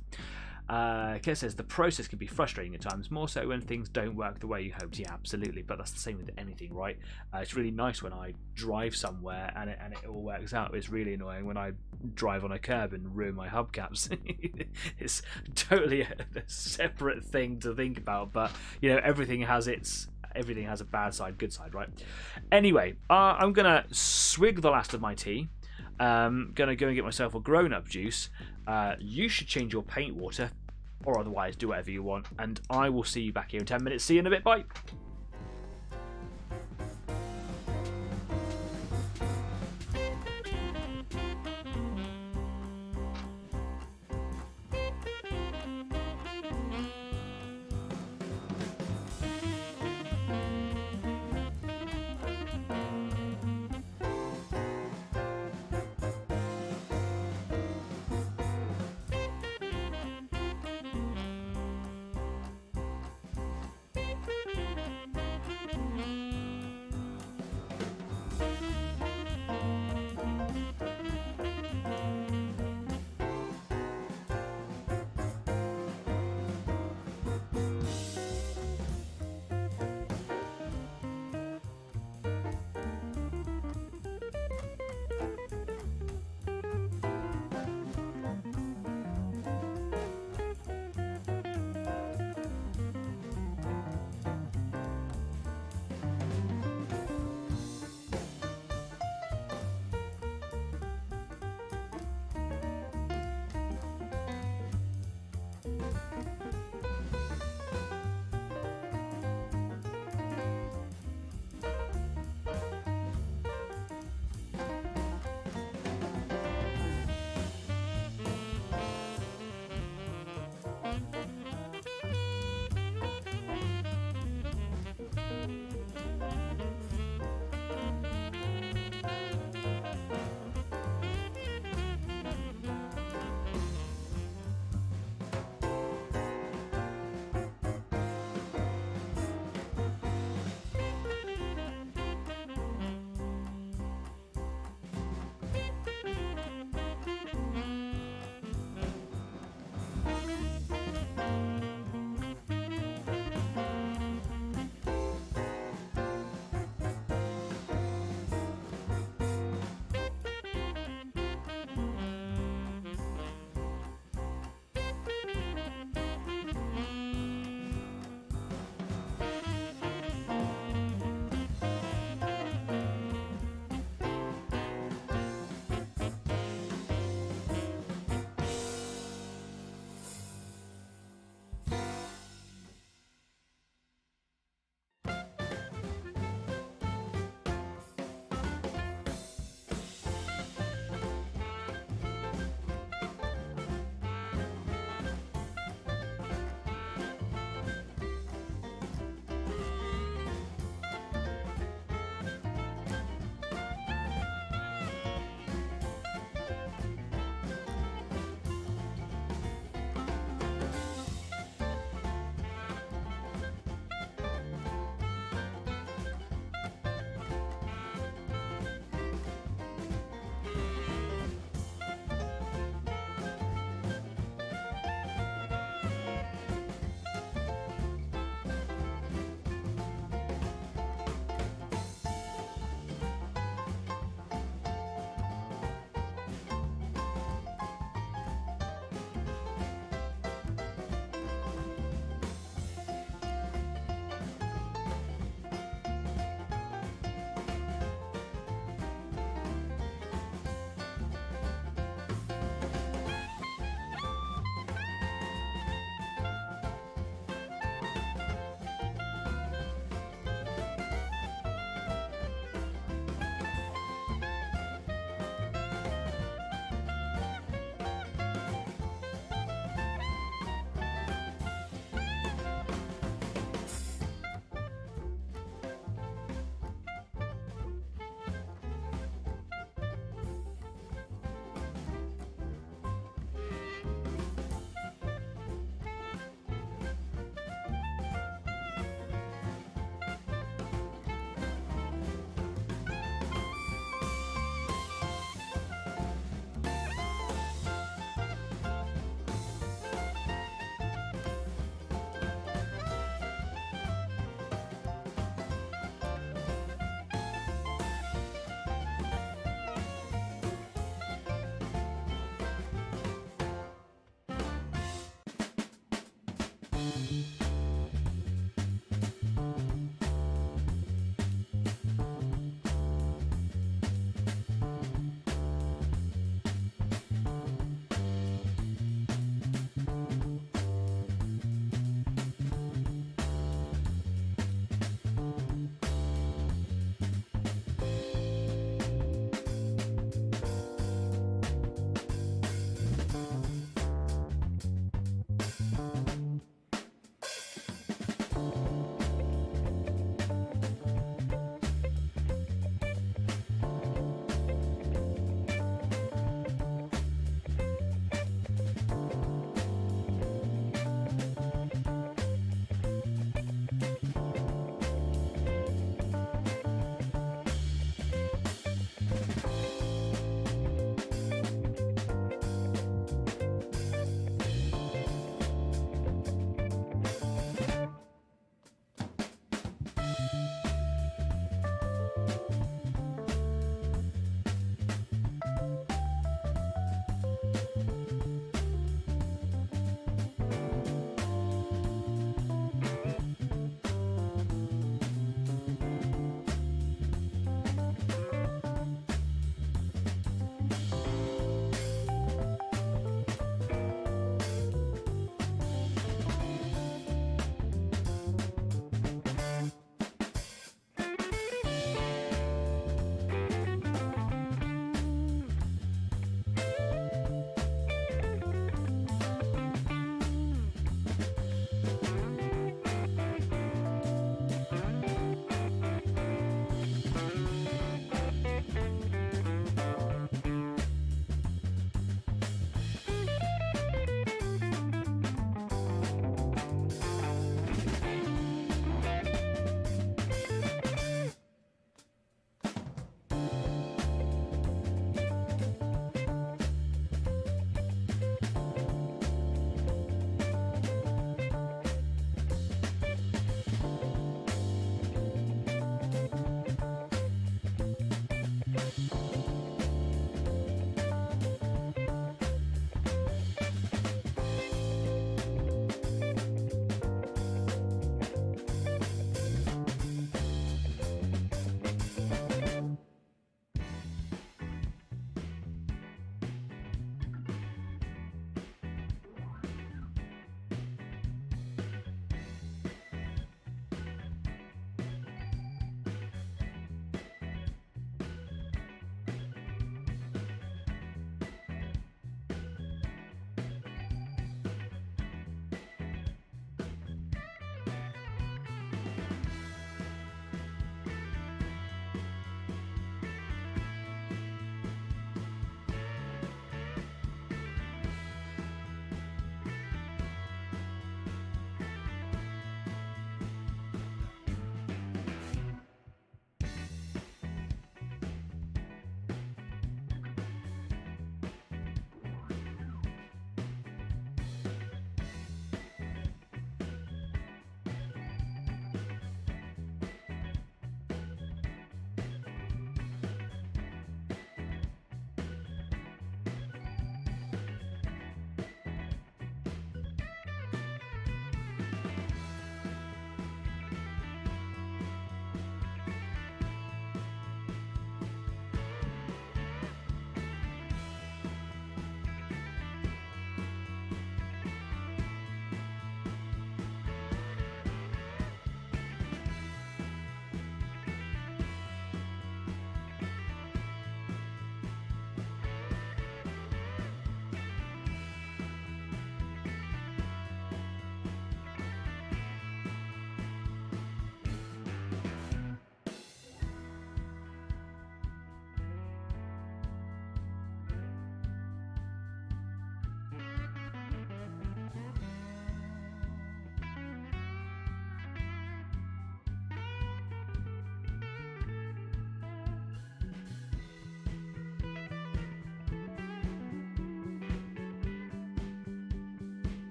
Kate says the process can be frustrating at times, more so when things don't work the way you hoped. Yeah, absolutely, but that's the same with anything, right? It's really nice when I drive somewhere and it all works out. It's really annoying when I drive on a curb and ruin my hubcaps. It's totally a separate thing to think about, but everything has a bad side, good side, right? Anyway, I'm gonna swig the last of my tea. Gonna go and get myself a grown-up juice. You should change your paint water, or otherwise do whatever you want, and I will see you back here in 10 minutes. See you in a bit. Bye.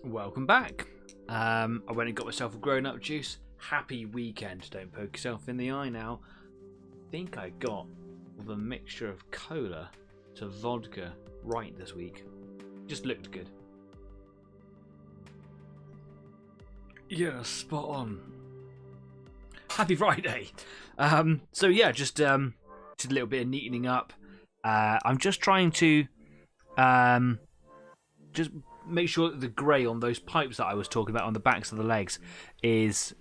Welcome back. I went and got myself a grown-up juice. Happy weekend. Don't poke yourself in the eye now. I think I got the mixture of cola to vodka right this week. Just looked good. Yeah, spot on. Happy Friday. So yeah, just a little bit of neatening up. I'm just trying to just make sure that the grey on those pipes that I was talking about on the backs of the legs is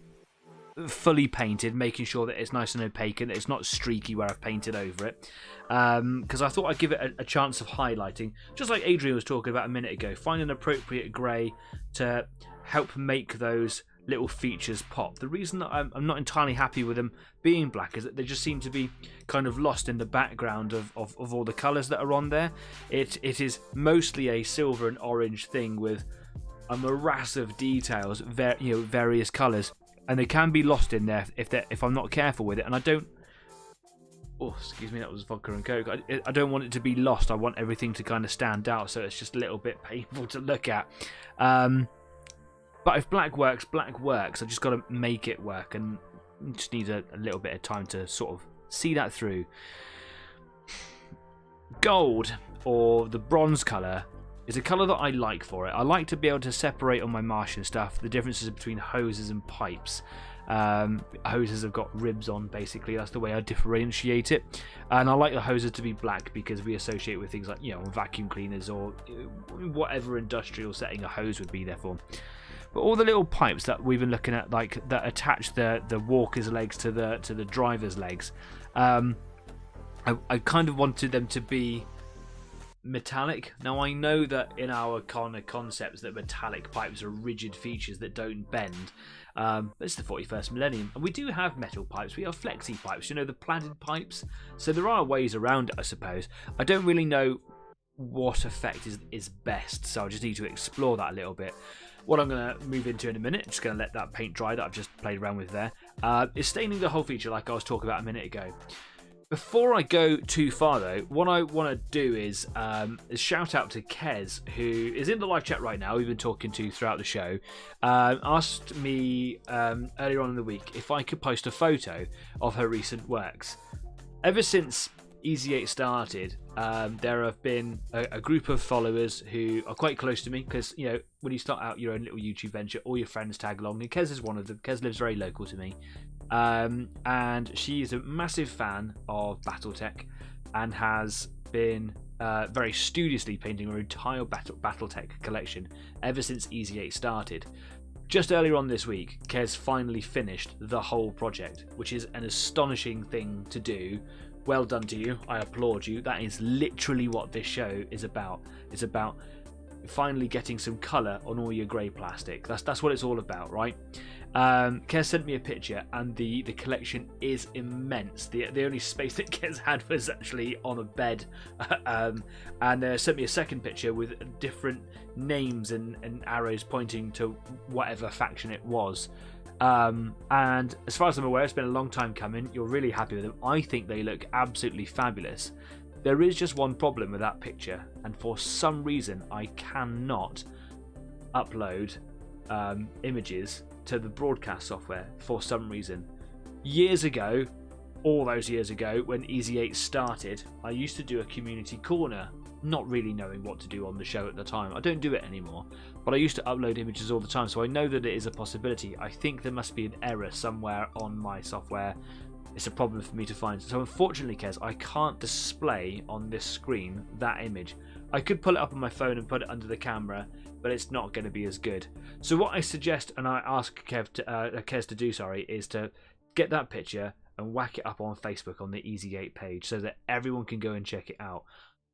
fully painted, making sure that it's nice and opaque and it's not streaky where I've painted over it. Because I thought I'd give it a chance of highlighting, just like Adrian was talking about a minute ago. Find an appropriate grey to help make those little features pop. The reason that I'm not entirely happy with them being black is that they just seem to be kind of lost in the background of all the colours that are on there. It is mostly a silver and orange thing with a morass of details, various colours, and they can be lost in there if I'm not careful with it. And I don't Oh, excuse me, that was vodka and coke. I don't want it to be lost. I want everything to kind of stand out, so it's just a little bit painful to look at. But if black works, black works. I just got to make it work, and just need a little bit of time to sort of see that through. Gold, or the bronze colour, is a colour that I like for it. I like to be able to separate on my Martian stuff the differences between hoses and pipes. Hoses have got ribs on, basically. That's the way I differentiate it. And I like the hoses to be black because we associate with things like, you know, vacuum cleaners or whatever industrial setting a hose would be there for. But all the little pipes that we've been looking at, like that attach the walker's legs to the driver's legs, I kind of wanted them to be metallic. Now I know that in our kind of concepts that metallic pipes are rigid features that don't bend, but it's the 41st millennium, and we do have metal pipes. We have flexi pipes, you know, the plated pipes. So there are ways around it, I suppose. I don't really know what effect is best, so I just need to explore that a little bit. What I'm going to move into in a minute, just going to let that paint dry that I've just played around with there, is staining the whole feature like I was talking about a minute ago. Before I go too far though, what I want to do is shout out to Kez, who is in the live chat right now, we've been talking to throughout the show, asked me earlier on in the week if I could post a photo of her recent works. Ever since Easy 8 started, there have been a group of followers who are quite close to me because, you know, when you start out your own little YouTube venture, all your friends tag along, and Kez is one of them. Kez lives very local to me, and she's a massive fan of Battletech and has been very studiously painting her entire Battletech collection ever since Easy 8 started. Just earlier on this week, Kez finally finished the whole project, which is an astonishing thing to do. Well done to you. I applaud you. That is literally what this show is about. It's about finally getting some colour on all your grey plastic. That's what it's all about, right? Kez sent me a picture, and the collection is immense. The only space that Kez had was actually on a bed, and sent me a second picture with different names and arrows pointing to whatever faction it was. And as far as I'm aware, it's been a long time coming. You're really happy with them. I think they look absolutely fabulous. There is just one problem with that picture, and for some reason I cannot upload images to the broadcast software for some reason. Years ago, all those years ago, when Easy 8 started, I used to do a community corner, not really knowing what to do on the show at the time. I don't do it anymore, but I used to upload images all the time, so I know that it is a possibility. I think there must be an error somewhere on my software. It's a problem for me to find. So unfortunately, Kez, I can't display on this screen that image. I could pull it up on my phone and put it under the camera, but it's not going to be as good. So what I suggest, and I ask Kez to do, is to get that picture and whack it up on Facebook on the Easy 8 page so that everyone can go and check it out.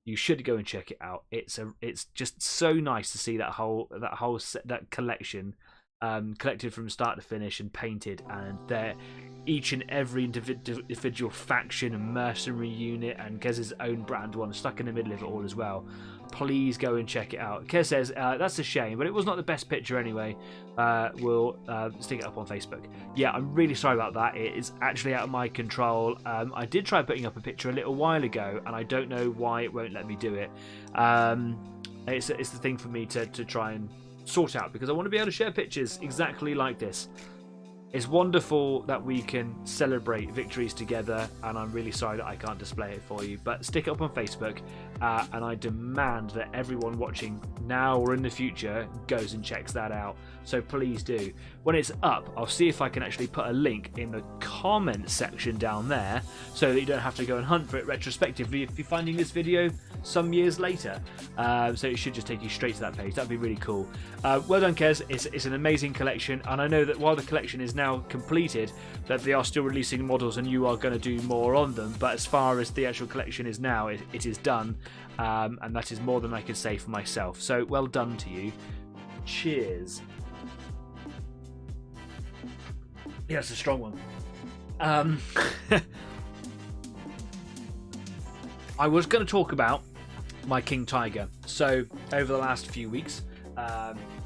You should go and check it out. It's just so nice to see that collection collected from start to finish and painted, and they're each and every individual faction and mercenary unit, and Kez's own brand one stuck in the middle of it all as well. Please go and check it out. Kez says that's a shame, but it was not the best picture anyway. We'll stick it up on Facebook. Yeah, I'm really sorry about that. It is actually out of my control. I did try putting up a picture a little while ago, and I don't know why it won't let me do it. It's the thing for me to try and sort out, because I want to be able to share pictures exactly like this. It's wonderful that we can celebrate victories together, and I'm really sorry that I can't display it for you, but stick it up on Facebook, and I demand that everyone watching now or in the future goes and checks that out. So please do. When it's up, I'll see if I can actually put a link in the comment section down there so that you don't have to go and hunt for it retrospectively if you're finding this video some years later. So it should just take you straight to that page. That'd be really cool. Well done, Kez. It's an amazing collection, and I know that while the collection is now completed, that they are still releasing models and you are going to do more on them, but as far as the actual collection is now, it is done, and that is more than I can say for myself. So well done to you. Cheers. Yeah, it's a strong one. I was going to talk about my King Tiger. So over the last few weeks,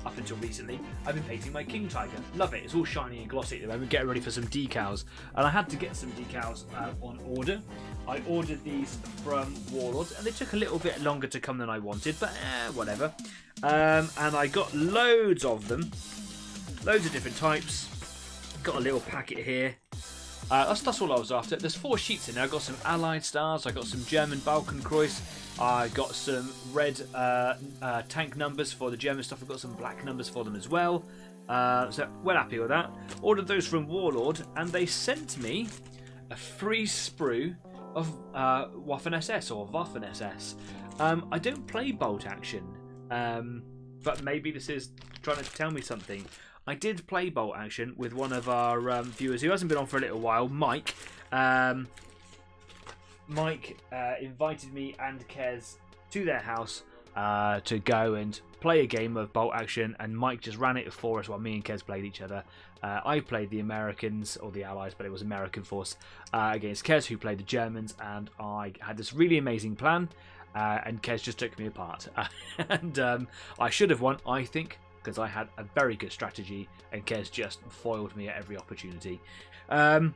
up until recently, I've been painting my King Tiger. Love it. It's all shiny and glossy at the moment. Getting ready for some decals. And I had to get some decals on order. I ordered these from Warlords, and they took a little bit longer to come than I wanted, but whatever. And I got loads of them. Loads of different types. Got a little packet here. That's all I was after. There's 4 sheets in there. I got some Allied stars. I got some German Balkenkreuz. I got some red tank numbers for the German stuff. I've got some black numbers for them as well. So we're happy with that. Ordered those from Warlord, and they sent me a free sprue of Waffen SS or Waffen SS. I don't play bolt action, but maybe this is trying to tell me something. I did play bolt action with one of our viewers who hasn't been on for a little while, Mike. Mike invited me and Kez to their house to go and play a game of bolt action, and Mike just ran it for us while me and Kez played each other. I played the Americans, or the Allies, but it was American force, against Kez, who played the Germans, and I had this really amazing plan, and Kez just took me apart. And I should have won, I think, because I had a very good strategy, and Kez just foiled me at every opportunity.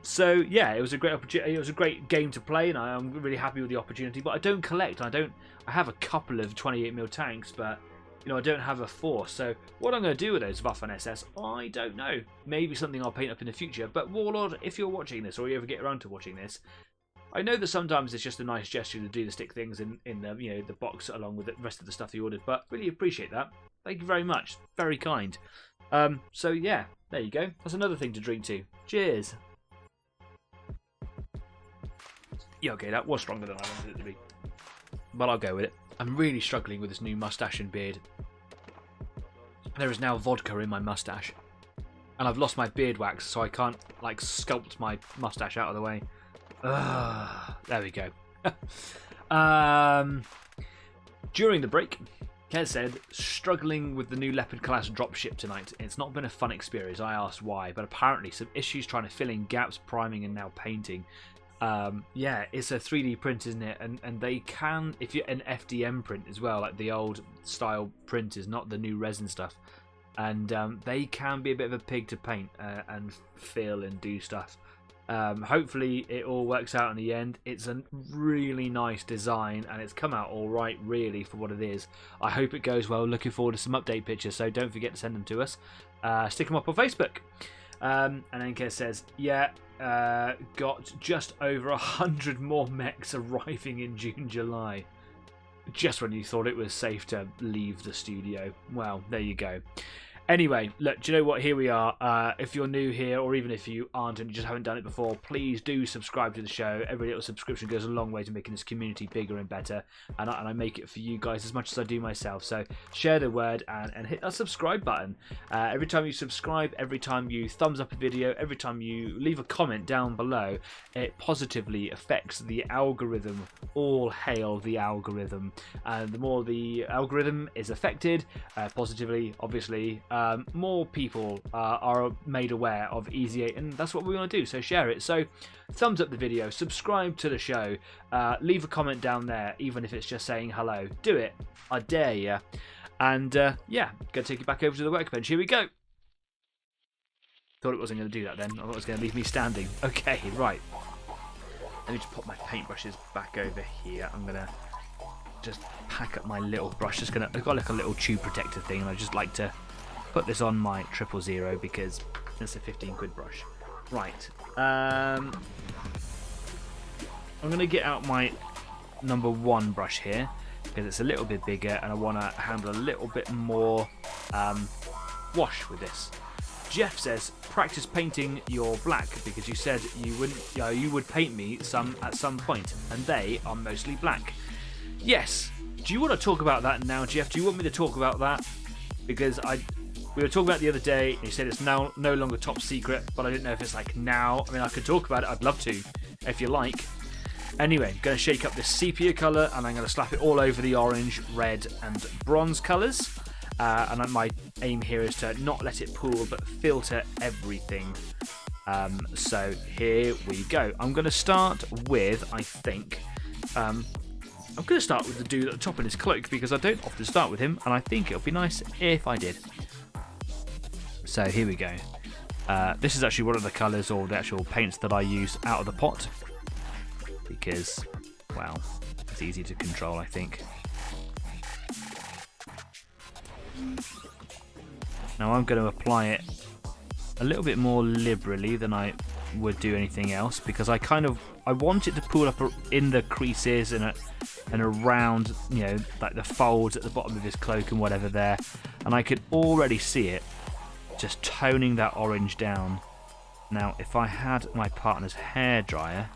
So yeah, it was a great opportunity. It was a great game to play, and I'm really happy with the opportunity. But I don't collect. I have a couple of 28mm tanks, but I don't have a force. So what I'm going to do with those Waffen SS, I don't know. Maybe something I'll paint up in the future. But Warlord, if you're watching this, or you ever get around to watching this, I know that sometimes it's just a nice gesture to do the stick things in the the box along with the rest of the stuff you ordered. But really appreciate that. Thank you very much. Very kind. So yeah, there you go. That's another thing to drink to. Cheers. Yeah, okay, that was stronger than I wanted it to be. But I'll go with it. I'm really struggling with this new mustache and beard. There is now vodka in my mustache. And I've lost my beard wax, so I can't, sculpt my mustache out of the way. There we go. During the break, Kez said, struggling with the new Leopard class dropship tonight. It's not been a fun experience. I asked why, but apparently some issues trying to fill in gaps, priming, and now painting. Yeah, it's a 3D print, isn't it? And they can, if you're an FDM print as well, like the old style printers, not the new resin stuff. And they can be a bit of a pig to paint and fill and do stuff. Hopefully it all works out in the end. It's a really nice design, and it's come out all right, really, for what it is. I hope it goes well. Looking forward to some update pictures, so don't forget to send them to us. Stick them up on Facebook. And then Kez says, yeah, got just over 100 more mechs arriving in June, July. Just when you thought it was safe to leave the studio. Well, there you go. Anyway, look, do you know what? Here we are. If you're new here, or even if you aren't and you just haven't done it before, please do subscribe to the show. Every little subscription goes a long way to making this community bigger and better. And I make it for you guys as much as I do myself. So share the word and hit that subscribe button. Every time you subscribe, every time you thumbs up a video, every time you leave a comment down below, it positively affects the algorithm. All hail the algorithm. And the more the algorithm is affected positively, obviously, more people are made aware of Easy 8, and that's what we want to do, so share it. So thumbs up the video, subscribe to the show, leave a comment down there, even if it's just saying hello. Do it, I dare you. And yeah, gonna take you back over to the workbench. Here we go. Thought it wasn't going to do that then. I thought it was going to leave me standing. Okay, right, let me just put my paintbrushes back over here. I'm gonna just pack up my little brush. I've got like a little tube protector thing, and I just like to put this on my 000 because it's a 15 quid brush. Right, I'm going to get out my number 1 brush here because it's a little bit bigger and I want to handle a little bit more wash with this. Jeff says, practice painting your black because you said you would paint me some at some point, and they are mostly black. Yes. Do you want to talk about that now, Jeff? Do you want me to talk about that? Because we were talking about it the other day, and you said it's now no longer top secret, but I didn't know if it's like now. I mean, I could talk about it. I'd love to, if you like. Anyway, I'm going to shake up this sepia colour, and I'm going to slap it all over the orange, red, and bronze colours. And my aim here is to not let it pool, but filter everything. So here we go. I'm going to start with, I think, I'm going to start with the dude at the top of his cloak because I don't often start with him, and I think it would be nice if I did. So here we go. This is actually one of the colours or the actual paints that I use out of the pot because, well, it's easy to control, I think. Now I'm going to apply it a little bit more liberally than I would do anything else because I want it to pull up in the creases and around, you know, like the folds at the bottom of his cloak and whatever there, and I could already see it just toning that orange down. Now if I had my partner's hairdryer,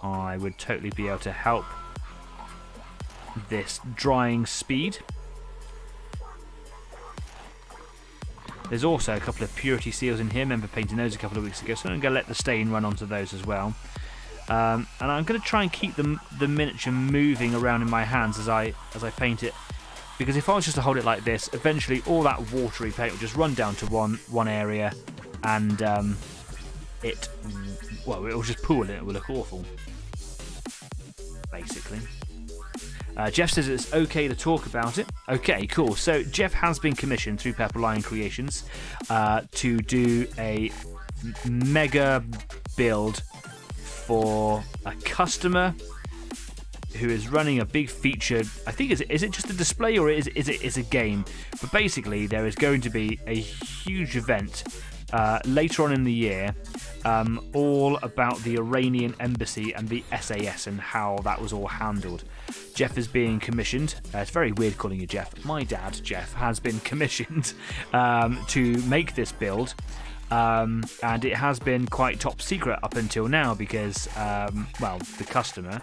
I would totally be able to help this drying speed. There's also a couple of purity seals in here. I remember painting those a couple of weeks ago, so I'm going to let the stain run onto those as well. And I'm going to try and keep the miniature moving around in my hands as I paint it, because if I was just to hold it like this, eventually all that watery paint will just run down to one area, and it will just pool and it will look awful, basically. Jeff says it's okay to talk about it. Okay, cool. So Jeff has been commissioned through Pepper Lion Creations to do a mega build for a customer who is running a big featured, I think, is it just a display or is it a game? But basically there is going to be a huge event later on in the year, all about the Iranian embassy and the SAS and how that was all handled. Jeff is being commissioned. It's very weird calling you Jeff. My dad, Jeff, has been commissioned to make this build. And it has been quite top secret up until now because, the customer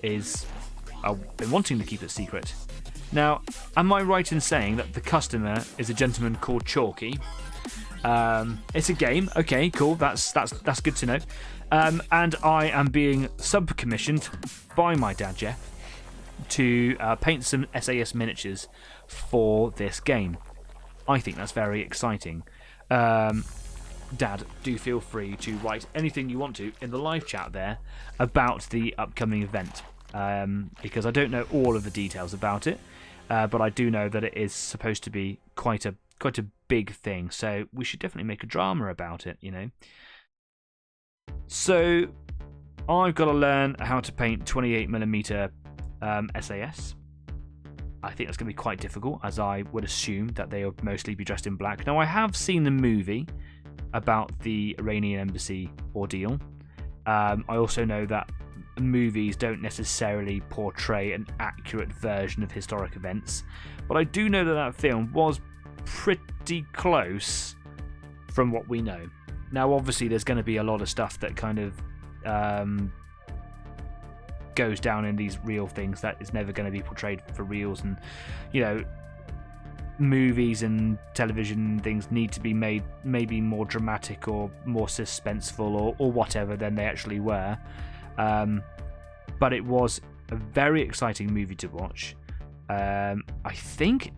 is been wanting to keep it secret. Now, am I right in saying that the customer is a gentleman called Chalky? It's a game. Okay, cool. That's good to know. And I am being sub-commissioned by my dad, Jeff, to paint some SAS miniatures for this game. I think that's very exciting. Dad, do feel free to write anything you want to in the live chat there about the upcoming event, because I don't know all of the details about it, but I do know that it is supposed to be quite a big thing, so we should definitely make a drama about it, you know. So I've got to learn how to paint 28mm SAS. I think that's going to be quite difficult, as I would assume that they will mostly be dressed in black. Now, I have seen the movie about the Iranian embassy ordeal. I also know that movies don't necessarily portray an accurate version of historic events, but I do know that that film was pretty close from what we know. Now, obviously, there's going to be a lot of stuff that kind of goes down in these real things that is never going to be portrayed for reals, and, you know, movies and television things need to be made maybe more dramatic or more suspenseful or whatever than they actually were. But it was a very exciting movie to watch. I think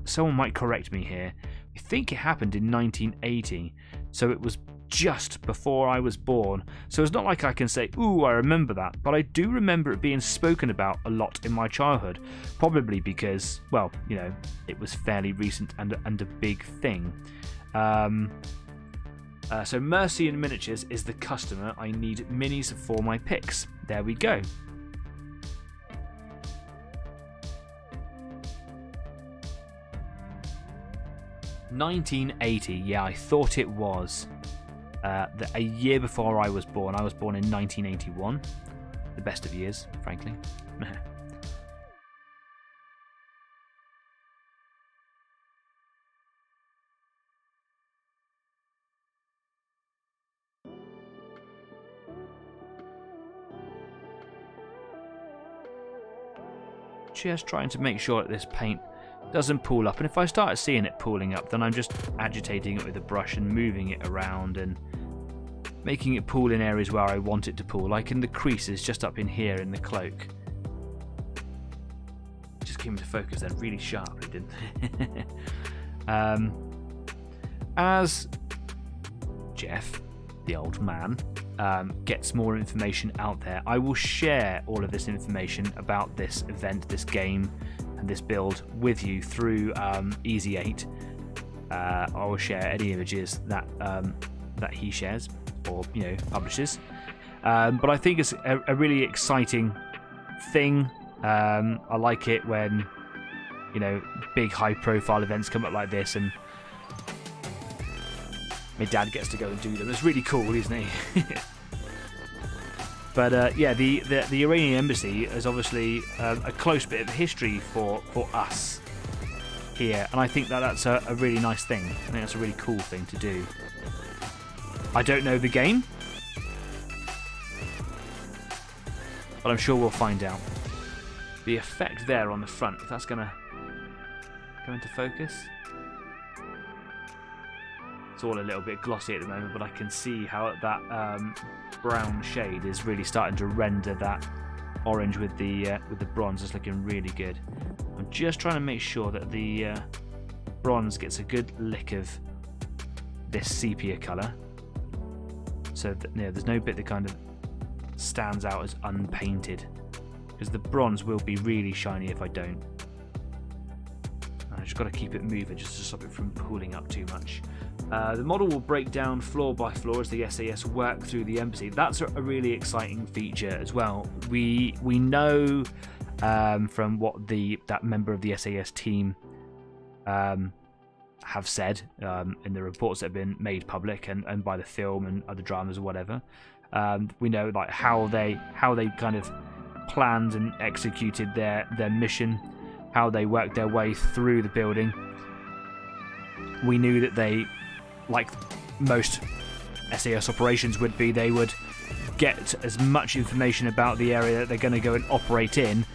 someone might correct me here. I think it happened in 1980, so it was just before I was born. So it's not like I can say, ooh, I remember that, but I do remember it being spoken about a lot in my childhood, probably because, well, you know, it was fairly recent and a big thing. So Mercy in Miniatures is the customer. I need minis for my picks. There we go. $1980, yeah, I thought it was. A year before I was born. I was born in 1981. The best of years, frankly. Just trying to make sure that this paint doesn't pool up, and if I start seeing it pooling up, then I'm just agitating it with a brush and moving it around and making it pool in areas where I want it to pool, like in the creases just up in here in the cloak. Just came into focus then really sharply, didn't it? As Jeff, the old man, gets more information out there. I will share all of this information about this event, this game, and this build with you through Easy8. I will share any images that he shares or publishes. But I think it's a really exciting thing. I like it when big high-profile events come up like this, and my dad gets to go and do them. It's really cool, isn't he? But yeah, the Iranian embassy is obviously a close bit of history for us here, and I think that's a really nice thing. I think that's a really cool thing to do. I don't know the game, but I'm sure we'll find out. The effect there on the front, if that's going to go into focus. It's all a little bit glossy at the moment, but I can see how that brown shade is really starting to render that orange with the bronze. It's looking really good. I'm just trying to make sure that the bronze gets a good lick of this sepia colour, so that there's no bit that kind of stands out as unpainted, because the bronze will be really shiny if I don't. I just got to keep it moving just to stop it from pooling up too much. The model will break down floor by floor as the SAS work through the embassy. That's a really exciting feature as well. We know from what that member of the SAS team have said in the reports that have been made public and by the film and other dramas or whatever. We know like how they kind of planned and executed their mission, how they worked their way through the building. We knew that they, like most SAS operations would be, they would get as much information about the area that they're going to go and operate in.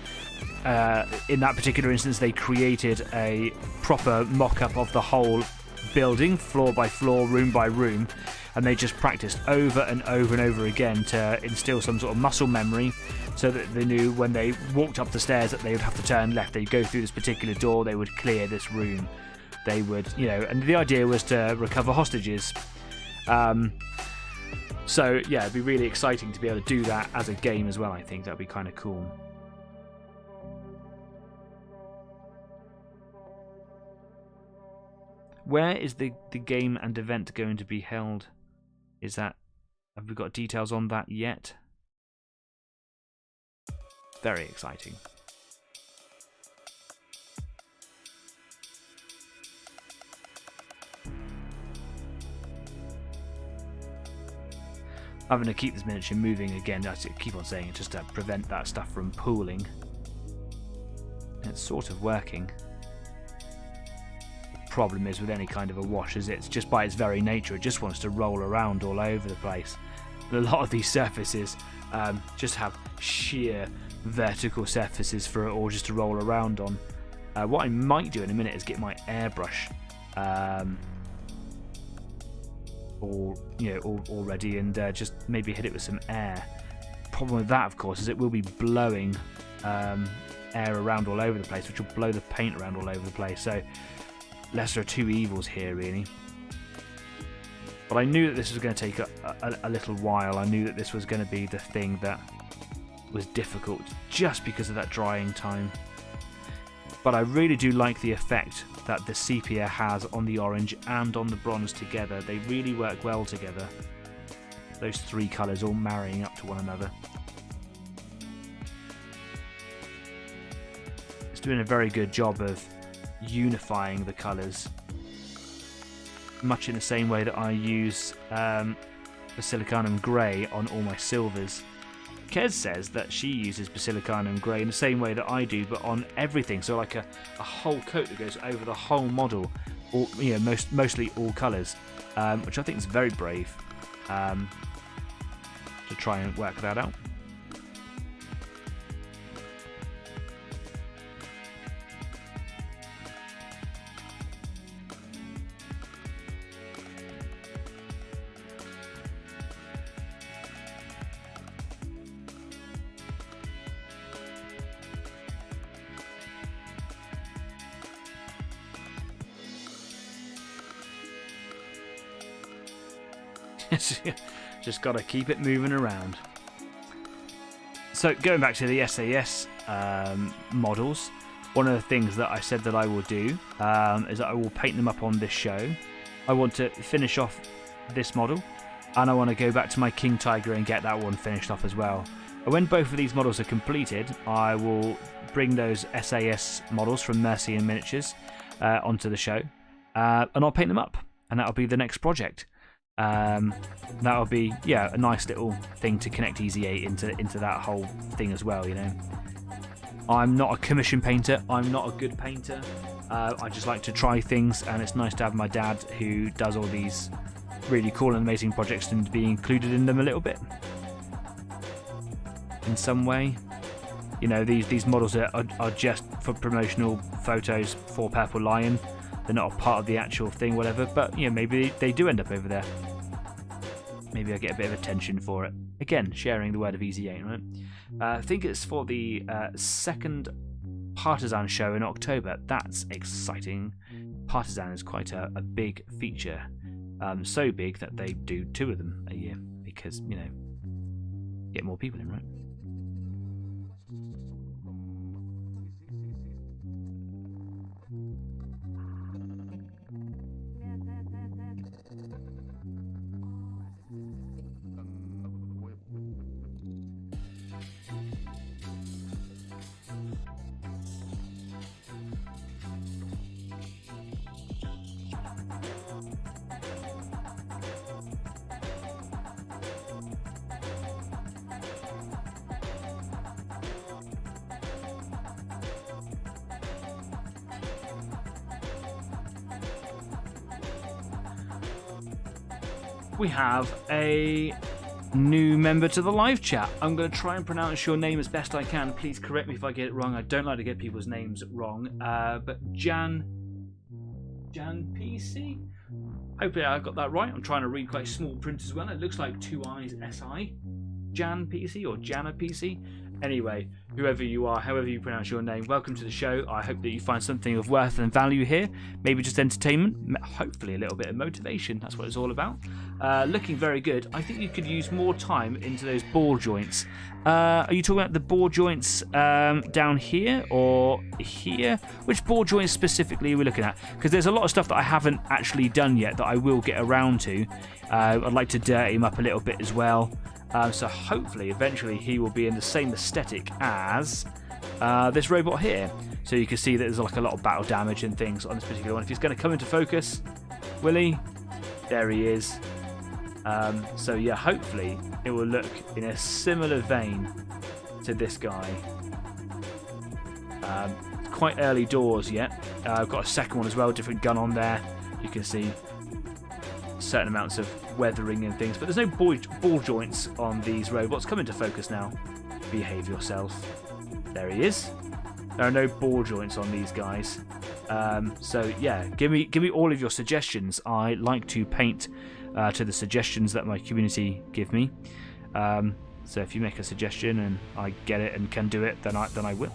In that particular instance, they created a proper mock-up of the whole building, floor by floor, room by room, and they just practiced over and over and over again to instill some sort of muscle memory, so that they knew when they walked up the stairs that they would have to turn left. They'd go through this particular door, they would clear this room. They would, and the idea was to recover hostages. So yeah, it'd be really exciting to be able to do that as a game as well. I think that'd be kind of cool. Where is the game and event going to be held? Have we got details on that yet? Very exciting. I'm going to keep this miniature moving again. I keep on saying it just to prevent that stuff from pooling. It's sort of working. The problem is with any kind of a wash is it's just by its very nature, it just wants to roll around all over the place. A lot of these surfaces just have sheer vertical surfaces for it all just to roll around on. What I might do in a minute is get my airbrush all ready and just maybe hit it with some air. Problem with that, of course, is it will be blowing air around all over the place, which will blow the paint around all over the place. So lesser of two evils here, really. But I knew that this was going to take a little while. I knew that this was going to be the thing that was difficult just because of that drying time. But I really do like the effect that the sepia has on the orange and on the bronze together. They really work well together. Those three colours all marrying up to one another. It's doing a very good job of unifying the colours, much in the same way that I use Basilicanum Grey on all my silvers. Kez says that she uses Basilicanum Grey in the same way that I do, but on everything, so like a whole coat that goes over the whole model, or mostly all colours, which I think is very brave to try and work that out. Just got to keep it moving around. So going back to the SAS models, one of the things that I said that I will do is that I will paint them up on this show. I want to finish off this model, and I want to go back to my King Tiger and get that one finished off as well. And when both of these models are completed, I will bring those SAS models from Mercy and Miniatures onto the show, and I'll paint them up, and that'll be the next project. That'll be a nice little thing to connect Easy 8 into that whole thing as well, you know. I'm not a commission painter, I'm not a good painter, I just like to try things, and it's nice to have my dad who does all these really cool and amazing projects and be included in them a little bit in some way. You know, these models are just for promotional photos for Purple Lion. They're not a part of the actual thing, whatever, but you know, maybe they do end up over there. Maybe I get a bit of attention for it. Again, sharing the word of Easy 8, right? I think it's for the second Partisan show in October. That's exciting. Partisan is quite a big feature. So big that they do 2 of them a year because, you know, get more people in, right? We have a new member to the live chat. I'm going to try and pronounce your name as best I can. Please correct me if I get it wrong. I don't like to get people's names wrong. But Jan PC? Hopefully I got that right. I'm trying to read quite small print as well. It looks like 2 I's SI. Jan PC or Jana PC? Anyway, whoever you are, however you pronounce your name, welcome to the show. I hope that you find something of worth and value here. Maybe just entertainment, hopefully a little bit of motivation. That's what it's all about. Looking very good. I think you could use more time into those ball joints. Are you talking about the ball joints down here or here? Which ball joints specifically are we looking at? Because there's a lot of stuff that I haven't actually done yet that I will get around to. I'd like to dirty him up a little bit as well. So hopefully, eventually, he will be in the same aesthetic as this robot here. So you can see that there's like a lot of battle damage and things on this particular one. If he's going to come into focus, will he? There he is. So yeah, hopefully it will look in a similar vein to this guy. Quite early doors yet. I've got a second one as well, different gun on there. You can see certain amounts of weathering and things, but there's no ball joints on these robots. Come into focus now. Behave yourself. There he is. There are no ball joints on these guys. So yeah, give me all of your suggestions. I like to paint to the suggestions that my community give me. So if you make a suggestion and I get it and can do it, then I will.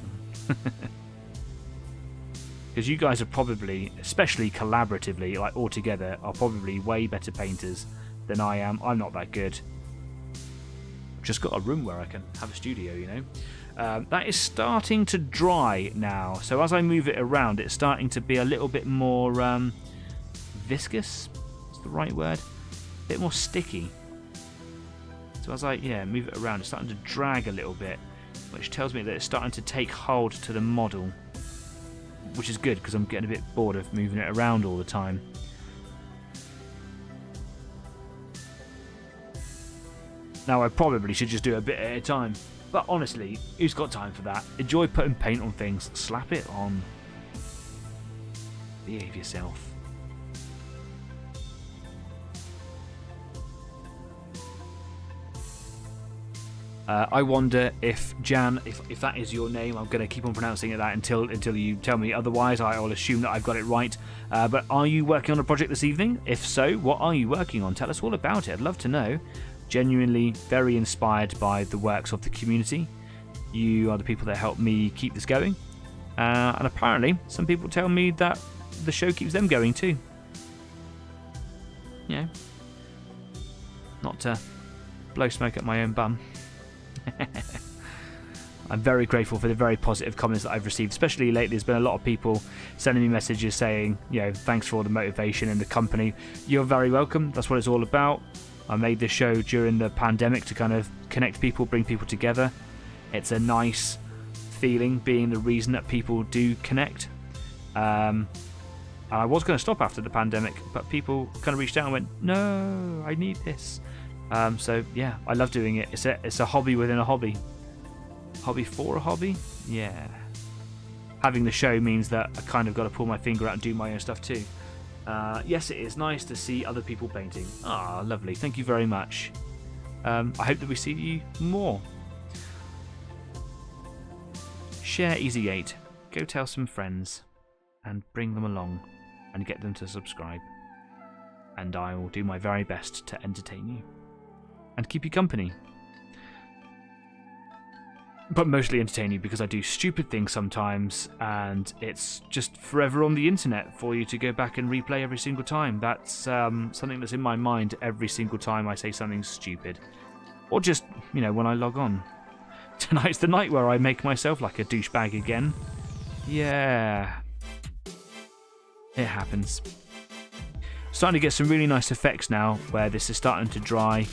Because you guys are probably, especially collaboratively, like all together, are probably way better painters than I am. I'm not that good. I've just got a room where I can have a studio, you know. That is starting to dry now. So as I move it around, it's starting to be a little bit more viscous. Is the right word? A bit more sticky. So as I move it around, it's starting to drag a little bit, which tells me that it's starting to take hold to the model. Which is good because I'm getting a bit bored of moving it around all the time. Now I probably should just do it a bit at a time, but honestly, who's got time for that? Enjoy putting paint on things, slap it on. Behave yourself. I wonder if Jan, if that is your name, I'm going to keep on pronouncing it that until you tell me otherwise. I will assume that I've got it right. But are you working on a project this evening? If so, what are you working on? Tell us all about it. I'd love to know. Genuinely very inspired by the works of the community. You are the people that help me keep this going. And apparently, some people tell me that the show keeps them going too. Yeah. blow smoke at my own bum. I'm very grateful for the very positive comments that I've received, especially lately. There's been a lot of people sending me messages saying, thanks for all the motivation and the company. You're very welcome. That's what it's all about. I made this show during the pandemic to kind of connect people, bring people together. It's a nice feeling being the reason that people do connect. I was going to stop after the pandemic, but people kind of reached out and went, no, I need this. So yeah, I love doing it. It's a hobby within a hobby. Hobby for a hobby? Yeah. Having the show means that I kind of got to pull my finger out and do my own stuff too. Yes, it is nice to see other people painting. Ah, lovely. Thank you very much. I hope that we see you more. Share Easy8. Go tell some friends and bring them along and get them to subscribe. And I will do my very best to entertain you and keep you company. But mostly entertain you because I do stupid things sometimes and it's just forever on the internet for you to go back and replay every single time. That's something that's in my mind every single time I say something stupid. Or just, when I log on. Tonight's the night where I make myself like a douchebag again. Yeah. It happens. Starting to get some really nice effects now where this is starting to dry.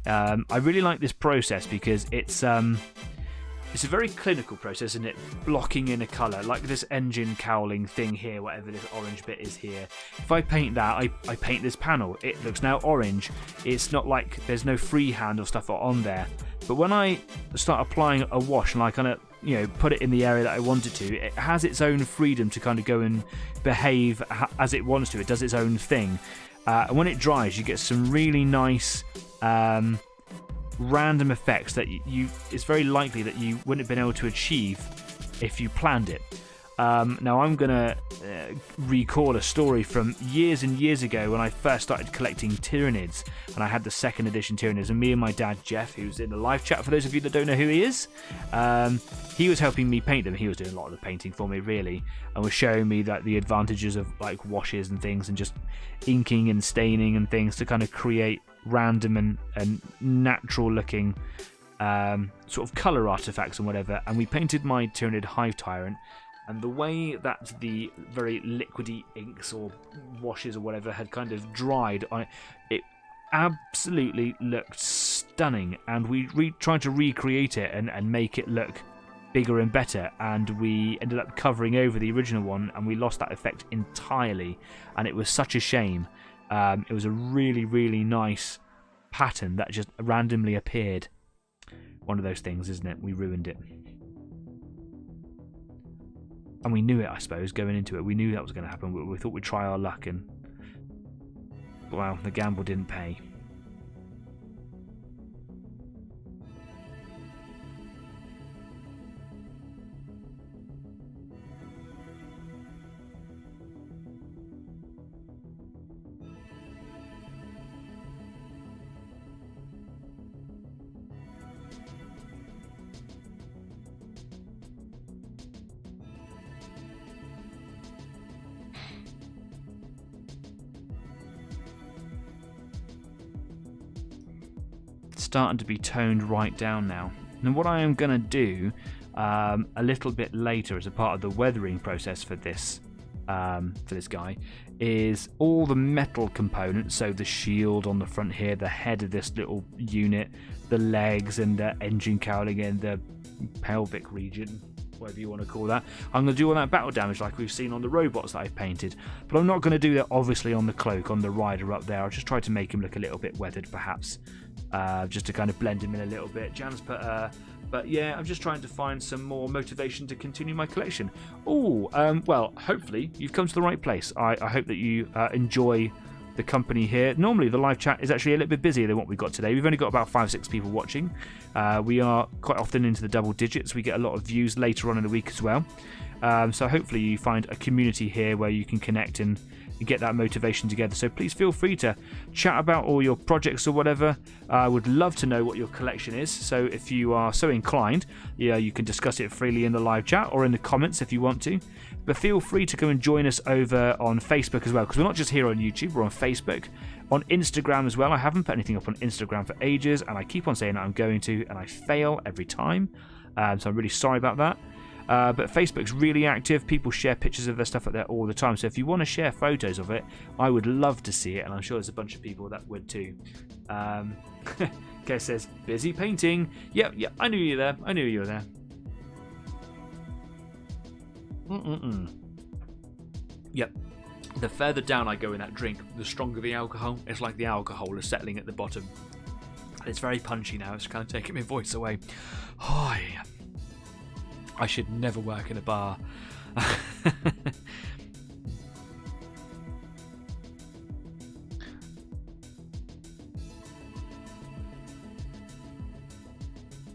I really like this process because it's a very clinical process, isn't it? Blocking in a colour, like this engine cowling thing here, whatever this orange bit is here. If I paint that, I paint this panel. It looks now orange. It's not like there's no freehand or stuff on there. But when I start applying a wash and I kind of, put it in the area that I want it to, it has its own freedom to kind of go and behave as it wants to. It does its own thing. And when it dries, you get some really nice random effects that it's very likely that you wouldn't have been able to achieve if you planned it. Now I'm gonna recall a story from years and years ago when I first started collecting Tyranids, and I had the second edition Tyranids, and me and my dad Jeff, who's in the live chat for those of you that don't know who he is, he was helping me paint them. He was doing a lot of the painting for me really, and was showing me that the advantages of like washes and things and just inking and staining and things to kind of create random and natural looking sort of colour artifacts and whatever. And we painted my Tyranid Hive Tyrant, and the way that the very liquidy inks or washes or whatever had kind of dried on it, it absolutely looked stunning. And we tried to recreate it and make it look bigger and better, and we ended up covering over the original one, and we lost that effect entirely, and it was such a shame. It was a really, really nice pattern that just randomly appeared. One of those things, isn't it? We ruined it. And we knew it, I suppose, going into it. We knew that was going to happen. We thought we'd try our luck, and well, the gamble didn't pay. Starting to be toned right down now. And what I am going to do a little bit later as a part of the weathering process for this guy is all the metal components, so the shield on the front here, the head of this little unit, the legs and the engine cowling and the pelvic region, whatever you want to call that. I'm going to do all that battle damage like we've seen on the robots that I've painted, but I'm not going to do that obviously on the cloak, on the rider up there. I'll just try to make him look a little bit weathered perhaps, just to kind of blend him in a little bit. Jan's put but yeah, I'm just trying to find some more motivation to continue my collection. Well, hopefully you've come to the right place. I hope that you enjoy the company here. Normally the live chat is actually a little bit busier than what we've got today. We've only got about 5-6 people watching. We are quite often into the double digits. We get a lot of views later on in the week as well. So hopefully you find a community here where you can connect and get that motivation together. So please feel free to chat about all your projects or whatever. I would love to know what your collection is. So if you are so inclined, you can discuss it freely in the live chat or in the comments if you want to. But feel free to come and join us over on Facebook as well, because we're not just here on YouTube, we're on Facebook. On Instagram as well, I haven't put anything up on Instagram for ages, and I keep on saying that I'm going to, and I fail every time. So I'm really sorry about that. But Facebook's really active. People share pictures of their stuff up there all the time. So if you want to share photos of it, I would love to see it, and I'm sure there's a bunch of people that would too. Kev says, busy painting. Yep, I knew you were there. Yep. The further down I go in that drink, the stronger the alcohol. It's like the alcohol is settling at the bottom. It's very punchy now. It's kind of taking my voice away. Hi. I should never work in a bar.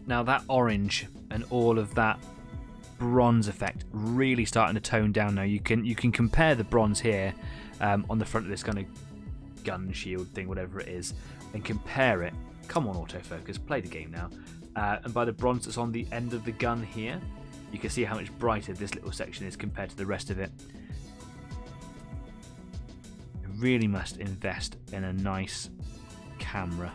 Now that orange and all of that bronze effect really starting to tone down now. You can compare the bronze here on the front of this kind of gun shield thing, whatever it is, and compare it. Come on, autofocus, play the game now. And by the bronze that's on the end of the gun here, you can see how much brighter this little section is compared to the rest of it. You really must invest in a nice camera.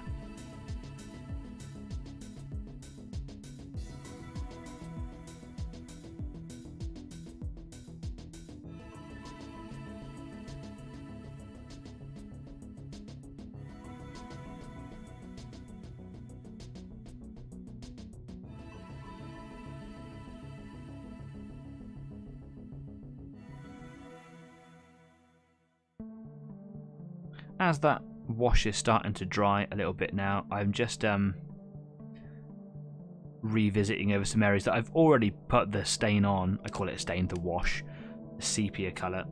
As that wash is starting to dry a little bit now, I'm just revisiting over some areas that I've already put the stain on. I call it a stain, the wash, the sepia colour.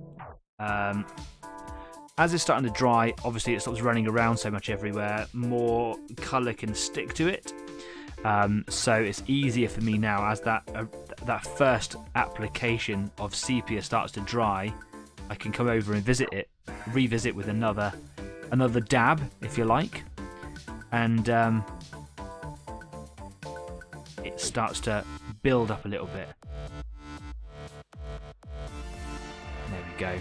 As it's starting to dry, obviously it stops running around so much everywhere. More colour can stick to it. So it's easier for me now as that first application of sepia starts to dry. I can come over and revisit with another dab, if you like, and it starts to build up a little bit. There we go.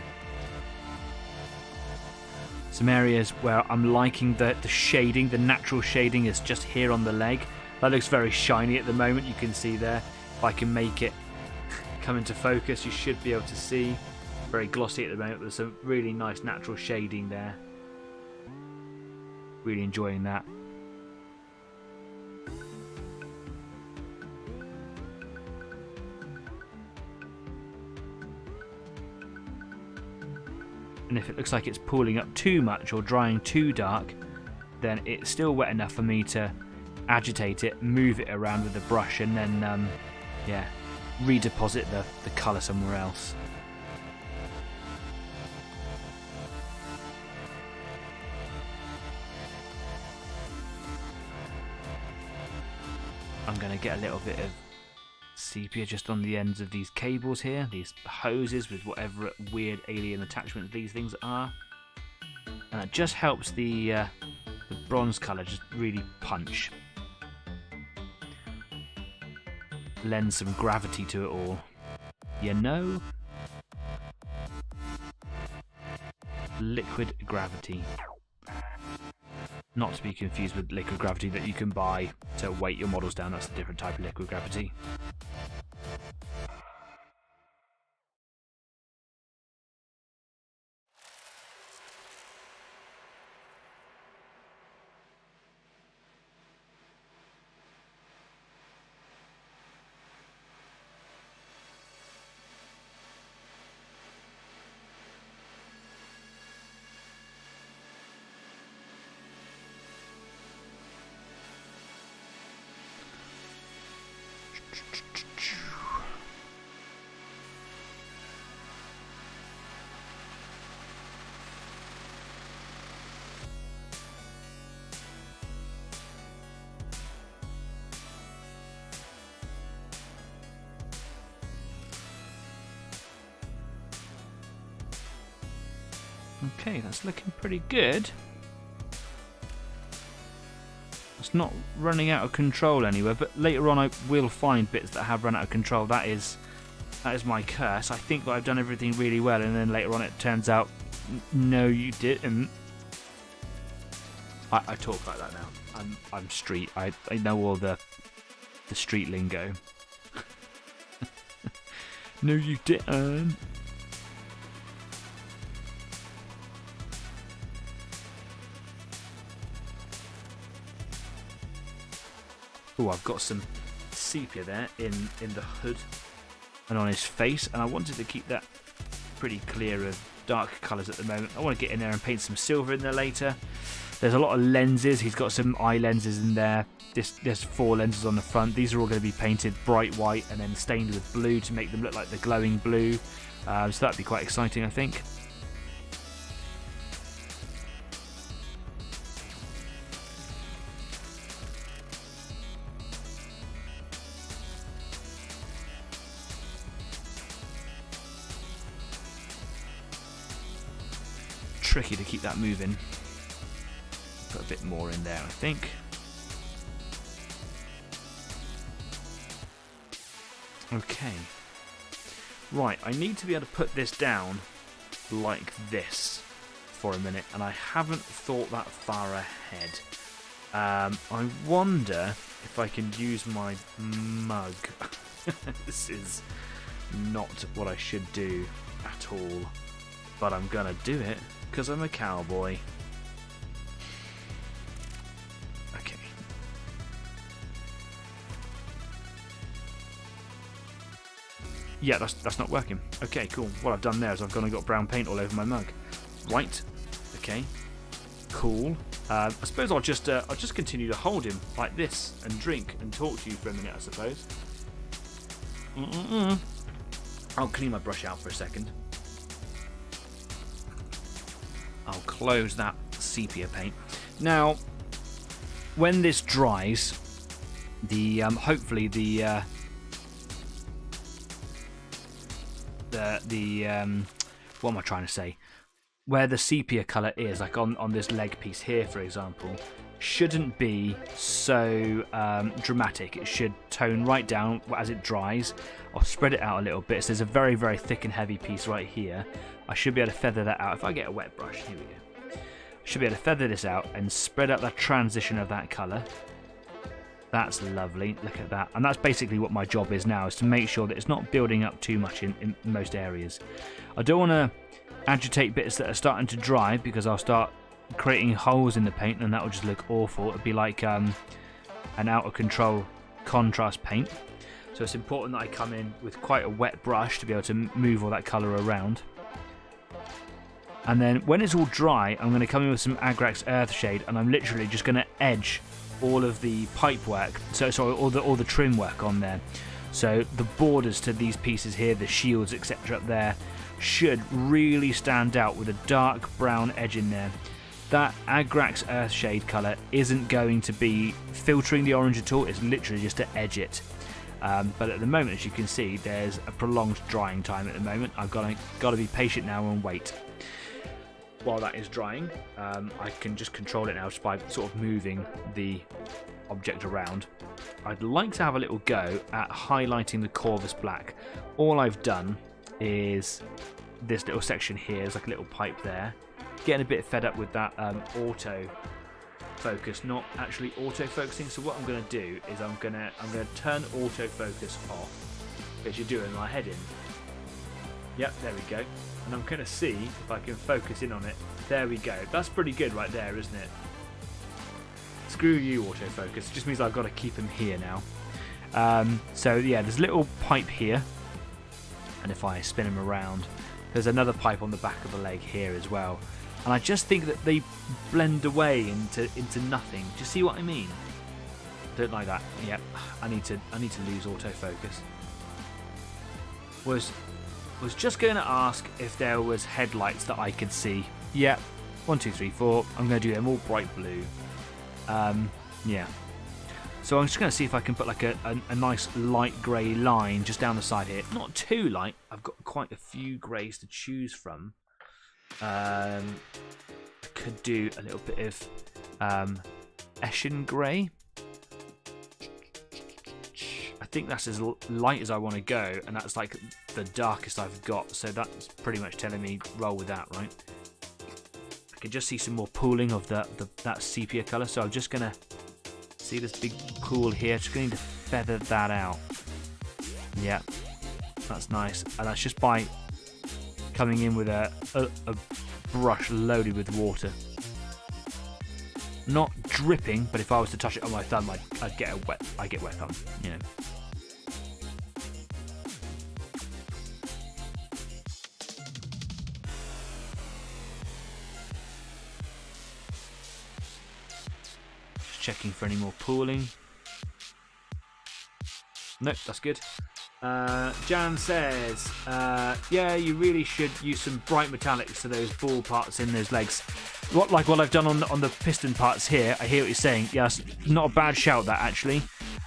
Some areas where I'm liking the shading, the natural shading is just here on the leg. That looks very shiny at the moment, you can see there. If I can make it come into focus, you should be able to see. Very glossy at the moment, there's some really nice natural shading there. Really enjoying that. And if it looks like it's pooling up too much or drying too dark, then it's still wet enough for me to agitate it, move it around with the brush, and then redeposit the colour somewhere else. I'm going to get a little bit of sepia just on the ends of these cables here, these hoses with whatever weird alien attachments these things are. And it just helps the bronze colour just really punch. Lend some gravity to it all. You know? Liquid gravity. Not to be confused with liquid gravity that you can buy to weight your models down. That's a different type of liquid gravity. Okay, that's looking pretty good. It's not running out of control anywhere, but later on I will find bits that have run out of control. That is my curse. I think that I've done everything really well, and then later on it turns out, no, you didn't. I talk like that now. I'm street. I know all the street lingo. No, you didn't. Oh, I've got some sepia there in the hood and on his face, and I wanted to keep that pretty clear of dark colours at the moment. I want to get in there and paint some silver in there later. There's a lot of lenses. He's got some eye lenses in there. There's 4 lenses on the front. These are all going to be painted bright white and then stained with blue to make them look like the glowing blue. So that'd be quite exciting, I think. Tricky to keep that moving. Put a bit more in there, I think. Okay. Right, I need to be able to put this down like this for a minute, and I haven't thought that far ahead. I wonder if I can use my mug. This is not what I should do at all, but I'm gonna do it because I'm a cowboy. Okay. Yeah, that's not working. Okay, cool. What I've done there is I've gone and got brown paint all over my mug. Right. Okay. Cool. I suppose I'll just continue to hold him like this and drink and talk to you for a minute, I suppose. I'll clean my brush out for a second. I'll close that sepia paint. Now, when this dries, hopefully the what am I trying to say? Where the sepia colour is, like on this leg piece here, for example, shouldn't be so dramatic. It should tone right down as it dries. I'll spread it out a little bit. So there's a very, very thick and heavy piece right here. I should be able to feather that out. If I get a wet brush, here we go. I should be able to feather this out and spread out that transition of that colour. That's lovely. Look at that. And that's basically what my job is now, is to make sure that it's not building up too much in most areas. I don't want to agitate bits that are starting to dry, because I'll start creating holes in the paint and that will just look awful. It'd be like an out of control contrast paint. So it's important that I come in with quite a wet brush to be able to move all that colour around. And then when it's all dry, I'm going to come in with some Agrax Earthshade, and I'm literally just going to edge all of the pipe work, all the trim work on there. So the borders to these pieces here, the shields, etc. up there, should really stand out with a dark brown edge in there. That Agrax Earthshade colour isn't going to be filtering the orange at all, it's literally just to edge it. But at the moment, as you can see, there's a prolonged drying time at the moment. I've got to be patient now and wait. While that is drying, I can just control it now just by sort of moving the object around. I'd like to have a little go at highlighting the Corvus black. All I've done is this little section here, is like a little pipe there. Getting a bit fed up with that auto focus, not actually auto focusing. So what I'm going to do is I'm going to turn auto focus off, because you're doing my head in. Yep, there we go. And I'm going to see if I can focus in on it. There we go. That's pretty good right there, isn't it? Screw you, autofocus. It just means I've got to keep him here now. So yeah, there's a little pipe here. And if I spin him around, there's another pipe on the back of the leg here as well. And I just think that they blend away into nothing. Do you see what I mean? Don't like that. Yep. I need to lose autofocus. Was just going to ask if there was headlights that I could see. Yeah, 1, 2, 3, 4. I'm going to do them all bright blue. Yeah. So I'm just going to see if I can put like a nice light grey line just down the side here. Not too light. I've got quite a few greys to choose from. I could do a little bit of Eshin grey. I think that's as light as I want to go, and that's like the darkest I've got, so that's pretty much telling me roll with that, right? can just see some more pooling of that sepia colour. So I'm just going to see this big pool here. Just going to feather that out. Yeah, that's nice. And that's just by coming in with a brush loaded with water. Not dripping, but if I was to touch it on my thumb, I'd get wet thumb, you know. Just checking for any more pooling. Nope, that's good. Jan says, yeah, you really should use some bright metallics to those ball parts in those legs. Like what I've done on the piston parts here. I hear what you're saying. Yes, not a bad shout that actually.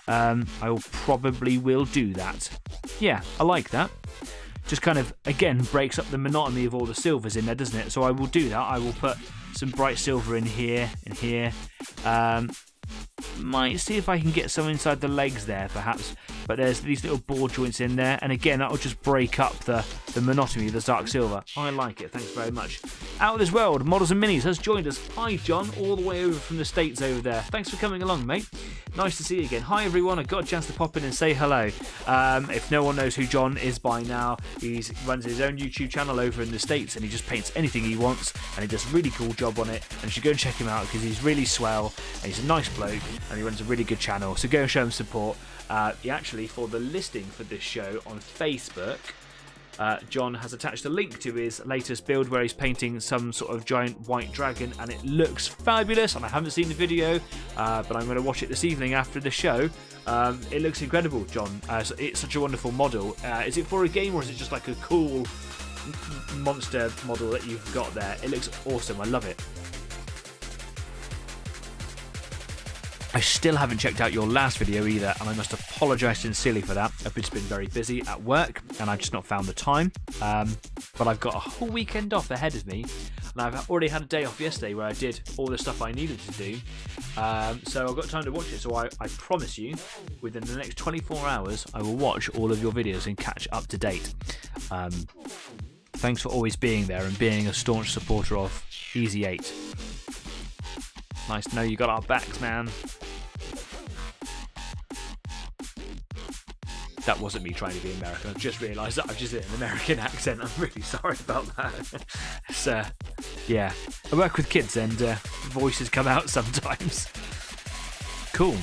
I probably will do that. Yeah, I like that. Just kind of, again, breaks up the monotony of all the silvers in there, doesn't it? So I will do that. I will put some bright silver in here and here. Might see if I can get some inside the legs there, perhaps. But there's these little ball joints in there, and again, that will just break up the monotony of the dark silver. I like it. Thanks very much. Out of this world, Models and Minis has joined us. Hi, John, all the way over from the States over there. Thanks for coming along, mate. Nice to see you again. Hi, everyone. I got a chance to pop in and say hello. If no one knows who John is by now, he runs his own YouTube channel over in the States, and he just paints anything he wants, and he does a really cool job on it. And you should go and check him out because he's really swell, and he's a nice bloke, and he runs a really good channel. So go and show him support. He actually, for the listing for this show on Facebook, John has attached a link to his latest build where he's painting some sort of giant white dragon, and it looks fabulous. And I haven't seen the video, but I'm going to watch it this evening after the show. It looks incredible, John. It's such a wonderful model. Is it for a game, or is it just like a cool monster model that you've got there? It looks awesome. I love it. I still haven't checked out your last video either, and I must apologise sincerely for that. I've just been very busy at work, and I've just not found the time. But I've got a whole weekend off ahead of me, and I've already had a day off yesterday where I did all the stuff I needed to do. So I've got time to watch it. So I promise you, within the next 24 hours, I will watch all of your videos and catch up to date. Thanks for always being there and being a staunch supporter of Easy 8. Nice to know you got our backs, man. That wasn't me trying to be American. I've just realised that I've just did an American accent. I'm really sorry about that. It's, yeah, I work with kids and voices come out sometimes. Cool.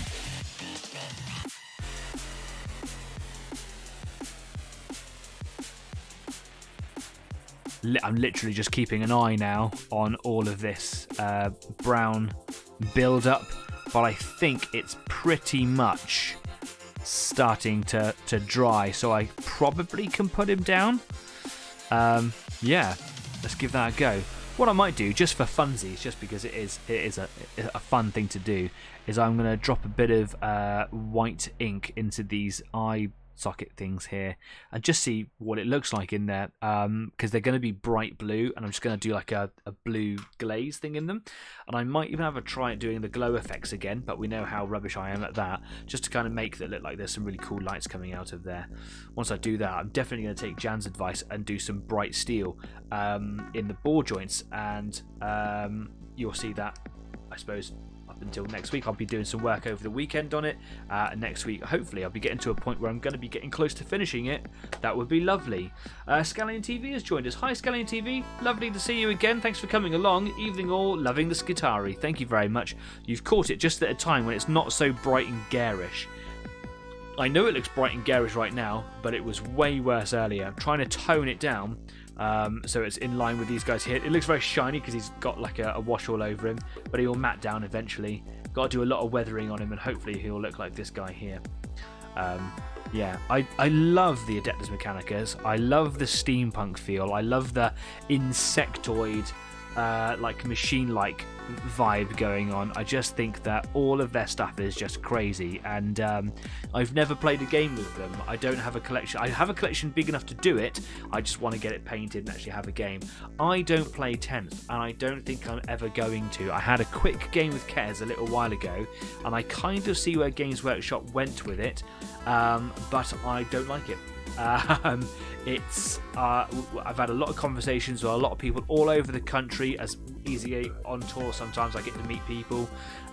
I'm literally just keeping an eye now on all of this brown build-up, but I think it's pretty much starting to dry, so I probably can put him down. Yeah, let's give that a go. What I might do, just for funsies, just because it is a fun thing to do, is I'm going to drop a bit of white ink into these eye socket things here and just see what it looks like in there, because they're going to be bright blue, and I'm just going to do like a blue glaze thing in them, and I might even have a try at doing the glow effects again, but we know how rubbish I am at that, just to kind of make it look like there's some really cool lights coming out of there. Once I do that, I'm definitely going to take Jan's advice and do some bright steel in the ball joints, and you'll see that, I suppose, until next week. I'll be doing some work over the weekend on it. Next week, hopefully, I'll be getting to a point where I'm going to be getting close to finishing it. That would be lovely. Scallion TV has joined us. Hi, Scallion TV. Lovely to see you again. Thanks for coming along. Evening all. Loving the Skitari. Thank you very much. You've caught it just at a time when it's not so bright and garish. I know it looks bright and garish right now, but it was way worse earlier. I'm trying to tone it down. So it's in line with these guys here. It looks very shiny because he's got like a wash all over him, but he will matte down eventually. Got to do a lot of weathering on him, and hopefully he'll look like this guy here. Yeah, I love the Adeptus Mechanicus. I love the steampunk feel. I love the insectoid, like machine-like vibe going on. I just think that all of their stuff is just crazy, and I've never played a game with them. I don't have a collection. I have a collection big enough to do it. I just want to get it painted and actually have a game. I don't play 10th, and I don't think I'm ever going to. I had a quick game with Kez a little while ago, and I kind of see where Games Workshop went with it, but I don't like it. I've had a lot of conversations with a lot of people all over the country. As Easy 8 on tour, sometimes I get to meet people,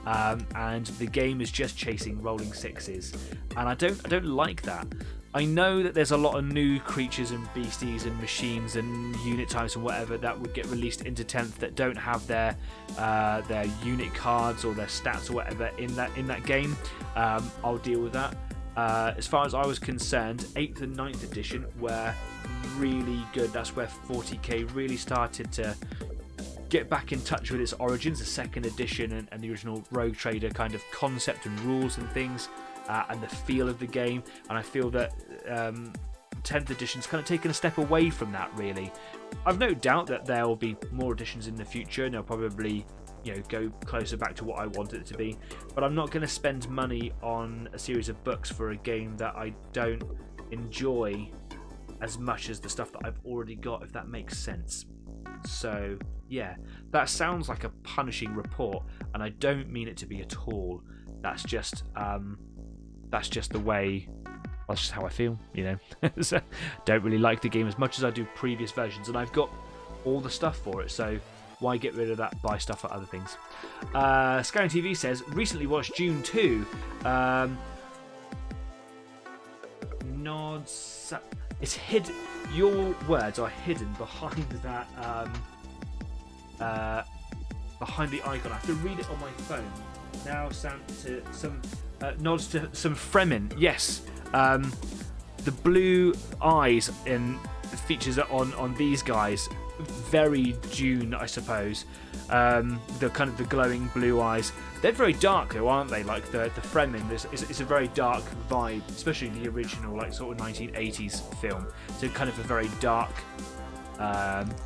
and the game is just chasing rolling sixes, and I don't like that. I know that there's a lot of new creatures and beasties and machines and unit types and whatever that would get released into 10th that don't have their unit cards or their stats or whatever in that game. I'll deal with that. As far as I was concerned, 8th and 9th edition were really good. That's where 40k really started to get back in touch with its origins, the 2nd edition and the original Rogue Trader kind of concept and rules and things. And the feel of the game, and I feel that 10th edition's kind of taken a step away from that, really. I've no doubt that there will be more editions in the future, and they'll probably go closer back to what I wanted it to be, but I'm not going to spend money on a series of books for a game that I don't enjoy as much as the stuff that I've already got, if that makes sense. So yeah, that sounds like a punishing report, and I don't mean it to be at all. That's just the way, that's just how I feel, So, don't really like the game as much as I do previous versions, and I've got all the stuff for it, so why get rid of that, buy stuff for other things. Scaring TV says, recently watched Dune 2. Nods. It's hidden. Your words are hidden behind that, behind the icon. I have to read it on my phone. Now, to some nods to some Fremen. Yes, the blue eyes in features on these guys. Very Dune, I suppose. The kind of the glowing blue eyes. They're very dark, though, aren't they? Like the Fremen. It's a very dark vibe, especially the original, like sort of 1980s film. So kind of a very dark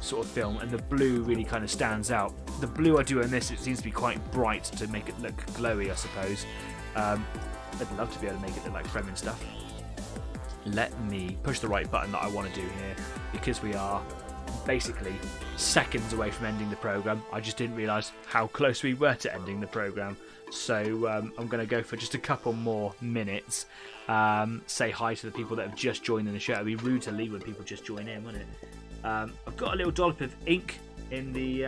sort of film, and the blue really kind of stands out. The blue I do in this, it seems to be quite bright to make it look glowy, I suppose. I'd love to be able to make it look like Fremen stuff. Let me push the right button that I want to do here, because we are basically seconds away from ending the program. I just didn't realise how close we were to ending the program, so I'm going to go for just a couple more minutes. Say hi to the people that have just joined in the show. It'd be rude to leave when people just join in, wouldn't it? I've got a little dollop of ink in the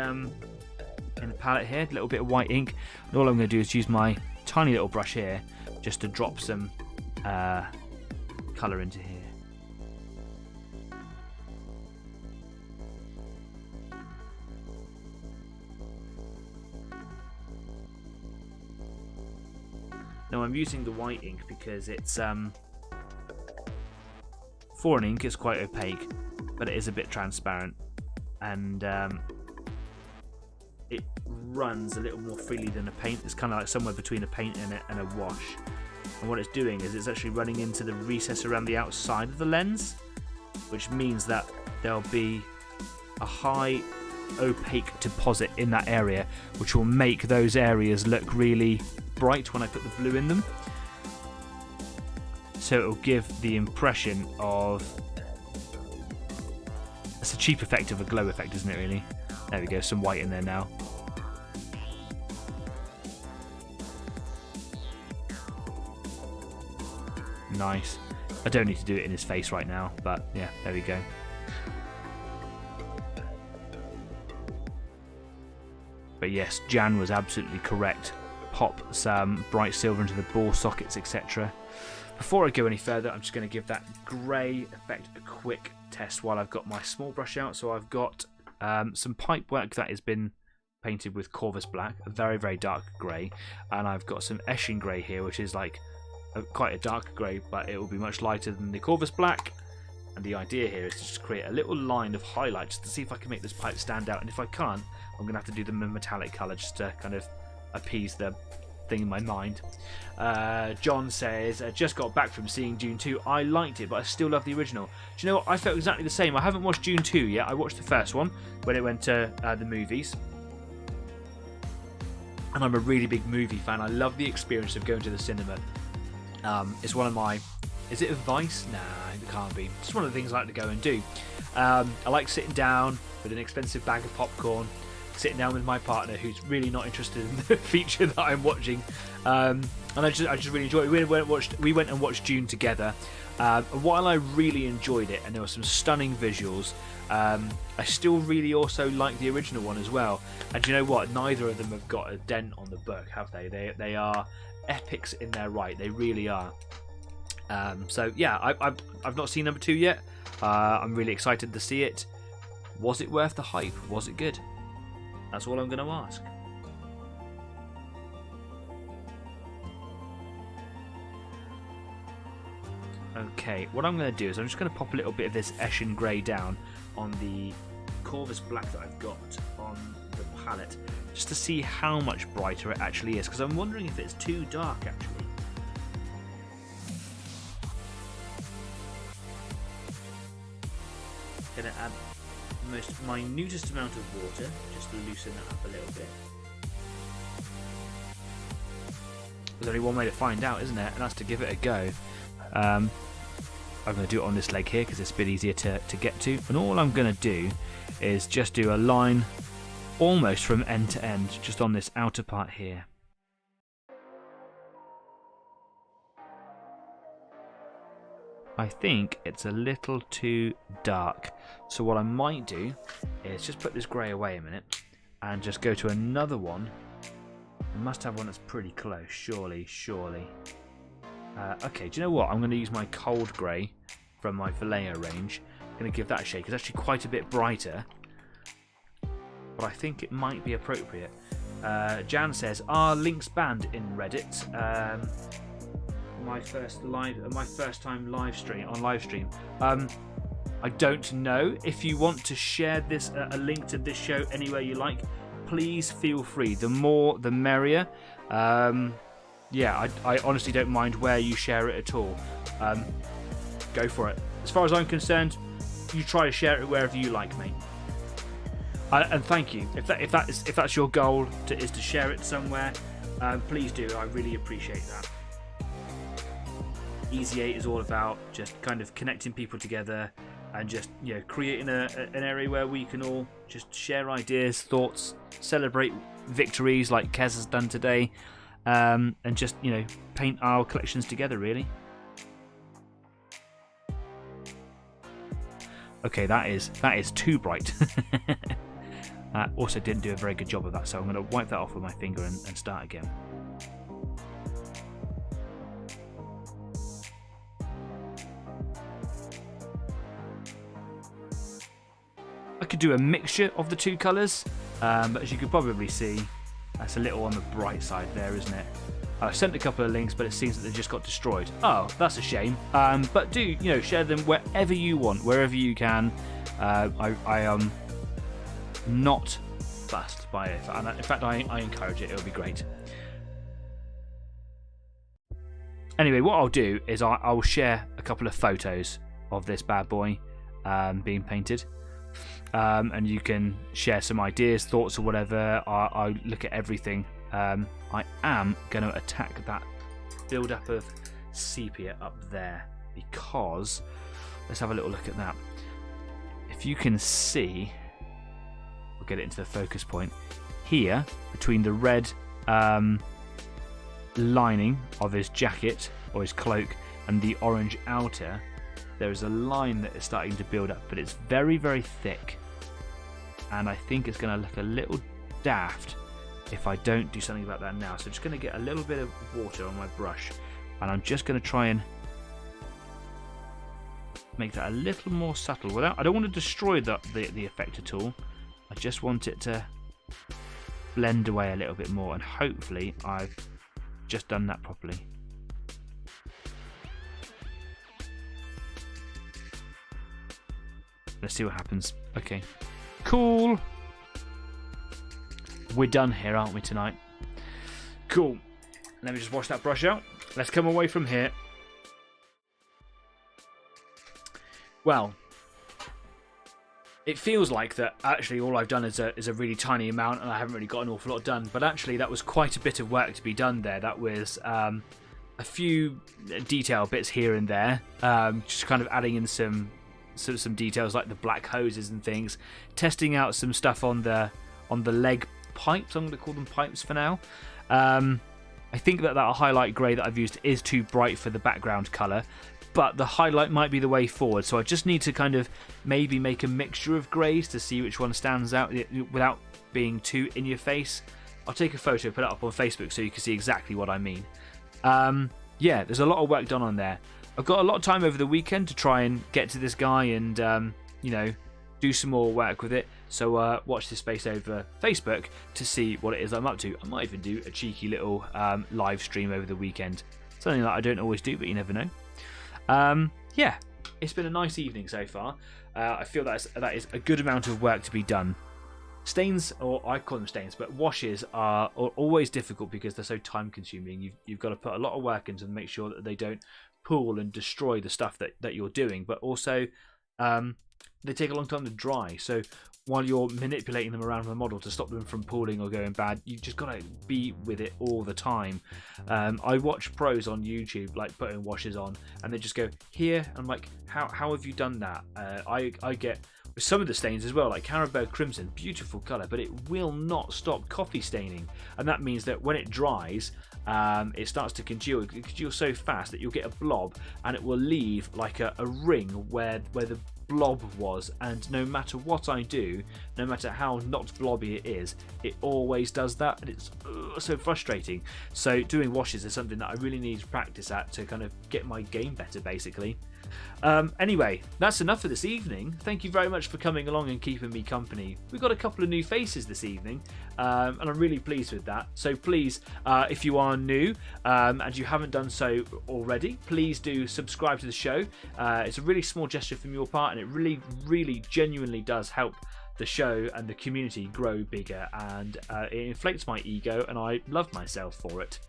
palette here, a little bit of white ink, and all I'm going to do is use my tiny little brush here just to drop some colour into here. Now I'm using the white ink because it's for an ink it's quite opaque, but it is a bit transparent, and it runs a little more freely than a paint. It's kind of like somewhere between a paint and a wash. And what it's doing is it's actually running into the recess around the outside of the lens, which means that there'll be a high opaque deposit in that area, which will make those areas look really bright when I put the blue in them. So it'll give the impression of, it's a cheap effect of a glow effect, isn't it, really? There we go, some white in there now. Nice. I don't need to do it in his face right now, but yeah, there we go. But yes, Jan was absolutely correct. Pop some bright silver into the ball sockets, etc. Before I go any further, I'm just going to give that grey effect a quick test while I've got my small brush out. So I've got some pipe work that has been painted with Corvus Black, a very, very dark grey. And I've got some Eshin grey here, which is like quite a dark grey, but it will be much lighter than the Corvus Black. And the idea here is to just create a little line of highlight just to see if I can make this pipe stand out. And if I can't, I'm going to have to do them in metallic colour just to kind of appease the thing in my mind. John says, just got back from seeing Dune 2. I liked it, but I still love the original. Do you know what? I felt exactly the same. I haven't watched Dune 2 yet. I watched the first one when it went to the movies. And I'm a really big movie fan. I love the experience of going to the cinema. It's one of my... Is it a vice? Nah, it can't be. It's one of the things I like to go and do. I like sitting down with an expensive bag of popcorn, sitting down with my partner who's really not interested in the feature that I'm watching, and and I just really enjoyed it. We went and watched Dune together. While I really enjoyed it, and there were some stunning visuals, I still really also like the original one as well. And you know what? Neither of them have got a dent on the book, have they? They are epics in their right. They really are. So yeah, I've not seen number 2 yet. I'm really excited to see it. Was it worth the hype? Was it good? That's all I'm going to ask. Okay, what I'm going to do is I'm just going to pop a little bit of this Eshin Grey down on the Corvus Black that I've got on the palette, just to see how much brighter it actually is, because I'm wondering if it's too dark actually. Going to add the most minutest amount of water, just to loosen that up a little bit. There's only one way to find out, isn't it? And that's to give it a go. I'm going to do it on this leg here because it's a bit easier to get to. And all I'm going to do is just do a line almost from end to end, just on this outer part here. I think it's a little too dark. So what I might do is just put this grey away a minute and just go to another one. I must have one that's pretty close, surely. Okay, do you know what? I'm going to use my cold grey from my Vallejo range. I'm going to give that a shake. It's actually quite a bit brighter, but I think it might be appropriate. Jan says, "Are links banned in Reddit?" My first time live stream. I don't know. If you want to share this a link to this show anywhere you like, please feel free. The more the merrier. Yeah, I honestly don't mind where you share it at all. Go for it. As far as I'm concerned, you try to share it wherever you like, mate. And thank you. If that's your goal is to share it somewhere, please do. I really appreciate that. Easy 8 is all about just kind of connecting people together and just creating an area where we can all just share ideas, thoughts, celebrate victories like Kez has done today. And just paint our collections together, really. Okay, that is too bright. Also didn't do a very good job of that, so I'm going to wipe that off with my finger and start again. I could do a mixture of the two colours, but as you could probably see, that's a little on the bright side there, isn't it? I sent a couple of links, but it seems that they just got destroyed. Oh, that's a shame. But do, share them wherever you want, wherever you can. I am not fussed by it. And in fact, I encourage it. It'll be great. Anyway, what I'll do is I'll share a couple of photos of this bad boy being painted. And you can share some ideas, thoughts, or whatever. I look at everything. I am going to attack that build-up of sepia up there because let's have a little look at that. If you can see, we'll get it into the focus point here between the red lining of his jacket or his cloak and the orange outer. There is a line that is starting to build up, but it's very, very thick. And I think it's going to look a little daft if I don't do something about that now. So I'm just going to get a little bit of water on my brush. And I'm just going to try and make that a little more subtle. I don't want to destroy the effect at all. I just want it to blend away a little bit more. And hopefully I've just done that properly. Let's see what happens. Okay. Cool. We're done here, aren't we, tonight? Cool. Let me just wash that brush out. Let's come away from here. Well, it feels like that actually all I've done is a really tiny amount and I haven't really got an awful lot done. But actually that was quite a bit of work to be done there. That was a few detail bits here and there. Just kind of adding in some details like the black hoses and things, testing out some stuff on the leg pipes. I'm going to call them pipes for now. A I think that highlight grey that I've used is too bright for the background colour, but the highlight might be the way forward. So I just need to kind of maybe make a mixture of greys to see which one stands out without being too in your face. I'll take a photo, put it up on Facebook so you can see exactly what I mean. Yeah, there's a lot of work done on there. I've got a lot of time over the weekend to try and get to this guy and, you know, do some more work with it. So watch this space over Facebook to see what it is I'm up to. I might even do a cheeky little live stream over the weekend. Something that I don't always do, but you never know. Yeah, it's been a nice evening so far. I feel that is a good amount of work to be done. Stains, or I call them stains, but washes are always difficult because they're so time consuming. You've got to put a lot of work into them, make sure that they don't pool and destroy the stuff that you're doing, but also they take a long time to dry. So while you're manipulating them around the model to stop them from pooling or going bad, you just got to be with it all the time. I watch pros on YouTube like putting washes on and they just go here. I'm like, how have you done that? I get some of the stains as well, like Carabao Crimson, beautiful colour, but it will not stop coffee staining, and that means that when it dries, it starts to congeal. It congeals so fast that you'll get a blob, and it will leave like a ring where the blob was, and no matter what I do, no matter how not blobby it is, it always does that, and it's so frustrating. So doing washes is something that I really need to practice at to kind of get my game better, basically. Anyway, that's enough for this evening. Thank you very much for coming along and keeping me company. We've got a couple of new faces this evening, and I'm really pleased with that. So please, if you are new and you haven't done so already, please do subscribe to the show. It's a really small gesture from your part, and it really, really genuinely does help the show and the community grow bigger, and it inflates my ego, and I love myself for it.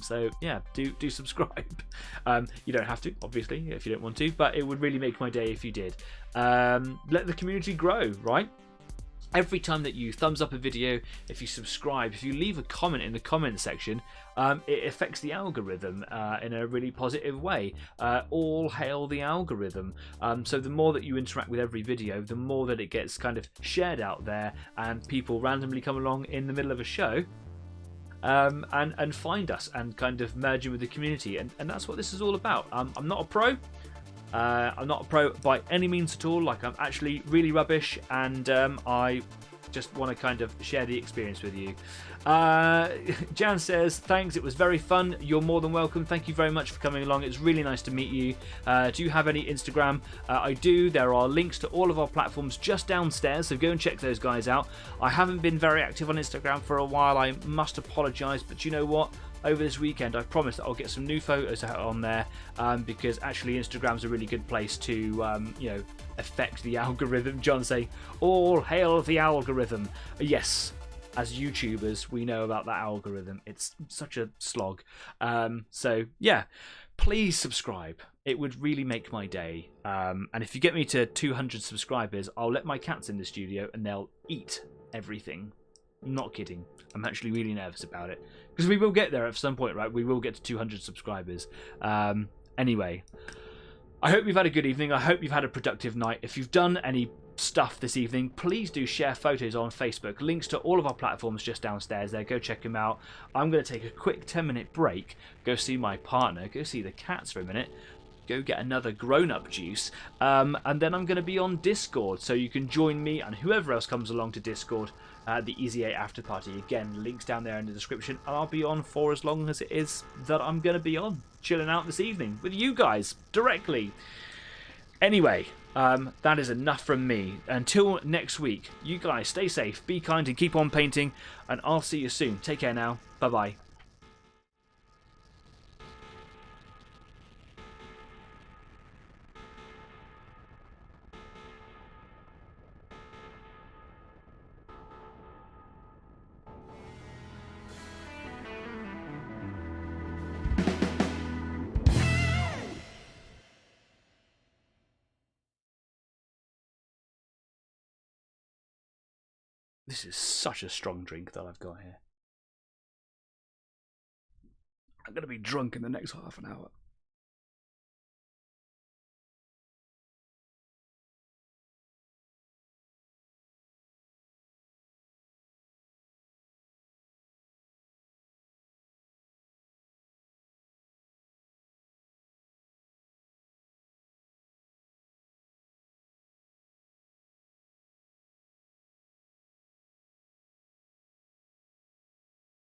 So yeah, do subscribe. You don't have to, obviously, if you don't want to, but it would really make my day if you did. Let the community grow, right? Every time that you thumbs up a video, if you subscribe, if you leave a comment in the comment section, it affects the algorithm in a really positive way. All hail the algorithm. So the more that you interact with every video, the more that it gets kind of shared out there, and people randomly come along in the middle of a show and find us and kind of merge in with the community. And that's what this is all about. I'm not a pro. I'm not a pro by any means at all. Like, I'm actually really rubbish, and I just want to kind of share the experience with you. Jan says, thanks, it was very fun. You're more than welcome. Thank you very much for coming along. It's really nice to meet you. Do you have any Instagram? I do. There are links to all of our platforms just downstairs, so go and check those guys out. I haven't been very active on Instagram for a while. I must apologise, but you know what? Over this weekend, I promise that I'll get some new photos out on there, because actually Instagram's a really good place to, you know, affect the algorithm. John saying, all hail the algorithm. Yes, as YouTubers, we know about that algorithm. It's such a slog. So yeah, please subscribe. It would really make my day. And if you get me to 200 subscribers, I'll let my cats in the studio and they'll eat everything. I'm not kidding. I'm actually really nervous about it, because we will get there at some point, right? We will get to 200 subscribers. Anyway, I hope you've had a good evening. I hope you've had a productive night. If you've done any stuff this evening, please do share photos on Facebook. Links to all of our platforms just downstairs there. Go check them out. I'm going to take a quick 10-minute break, go see my partner, go see the cats for a minute, go get another grown-up juice, and then I'm going to be on Discord, so you can join me and whoever else comes along to Discord at the Easy 8 after party. Again, links down there in the description, and I'll be on for as long as it is that I'm going to be on, chilling out this evening with you guys directly. Anyway, that is enough from me. Until next week, you guys stay safe, be kind, and keep on painting, and I'll see you soon. Take care now. Bye-bye. This is such a strong drink that I've got here. I'm going to be drunk in the next half an hour.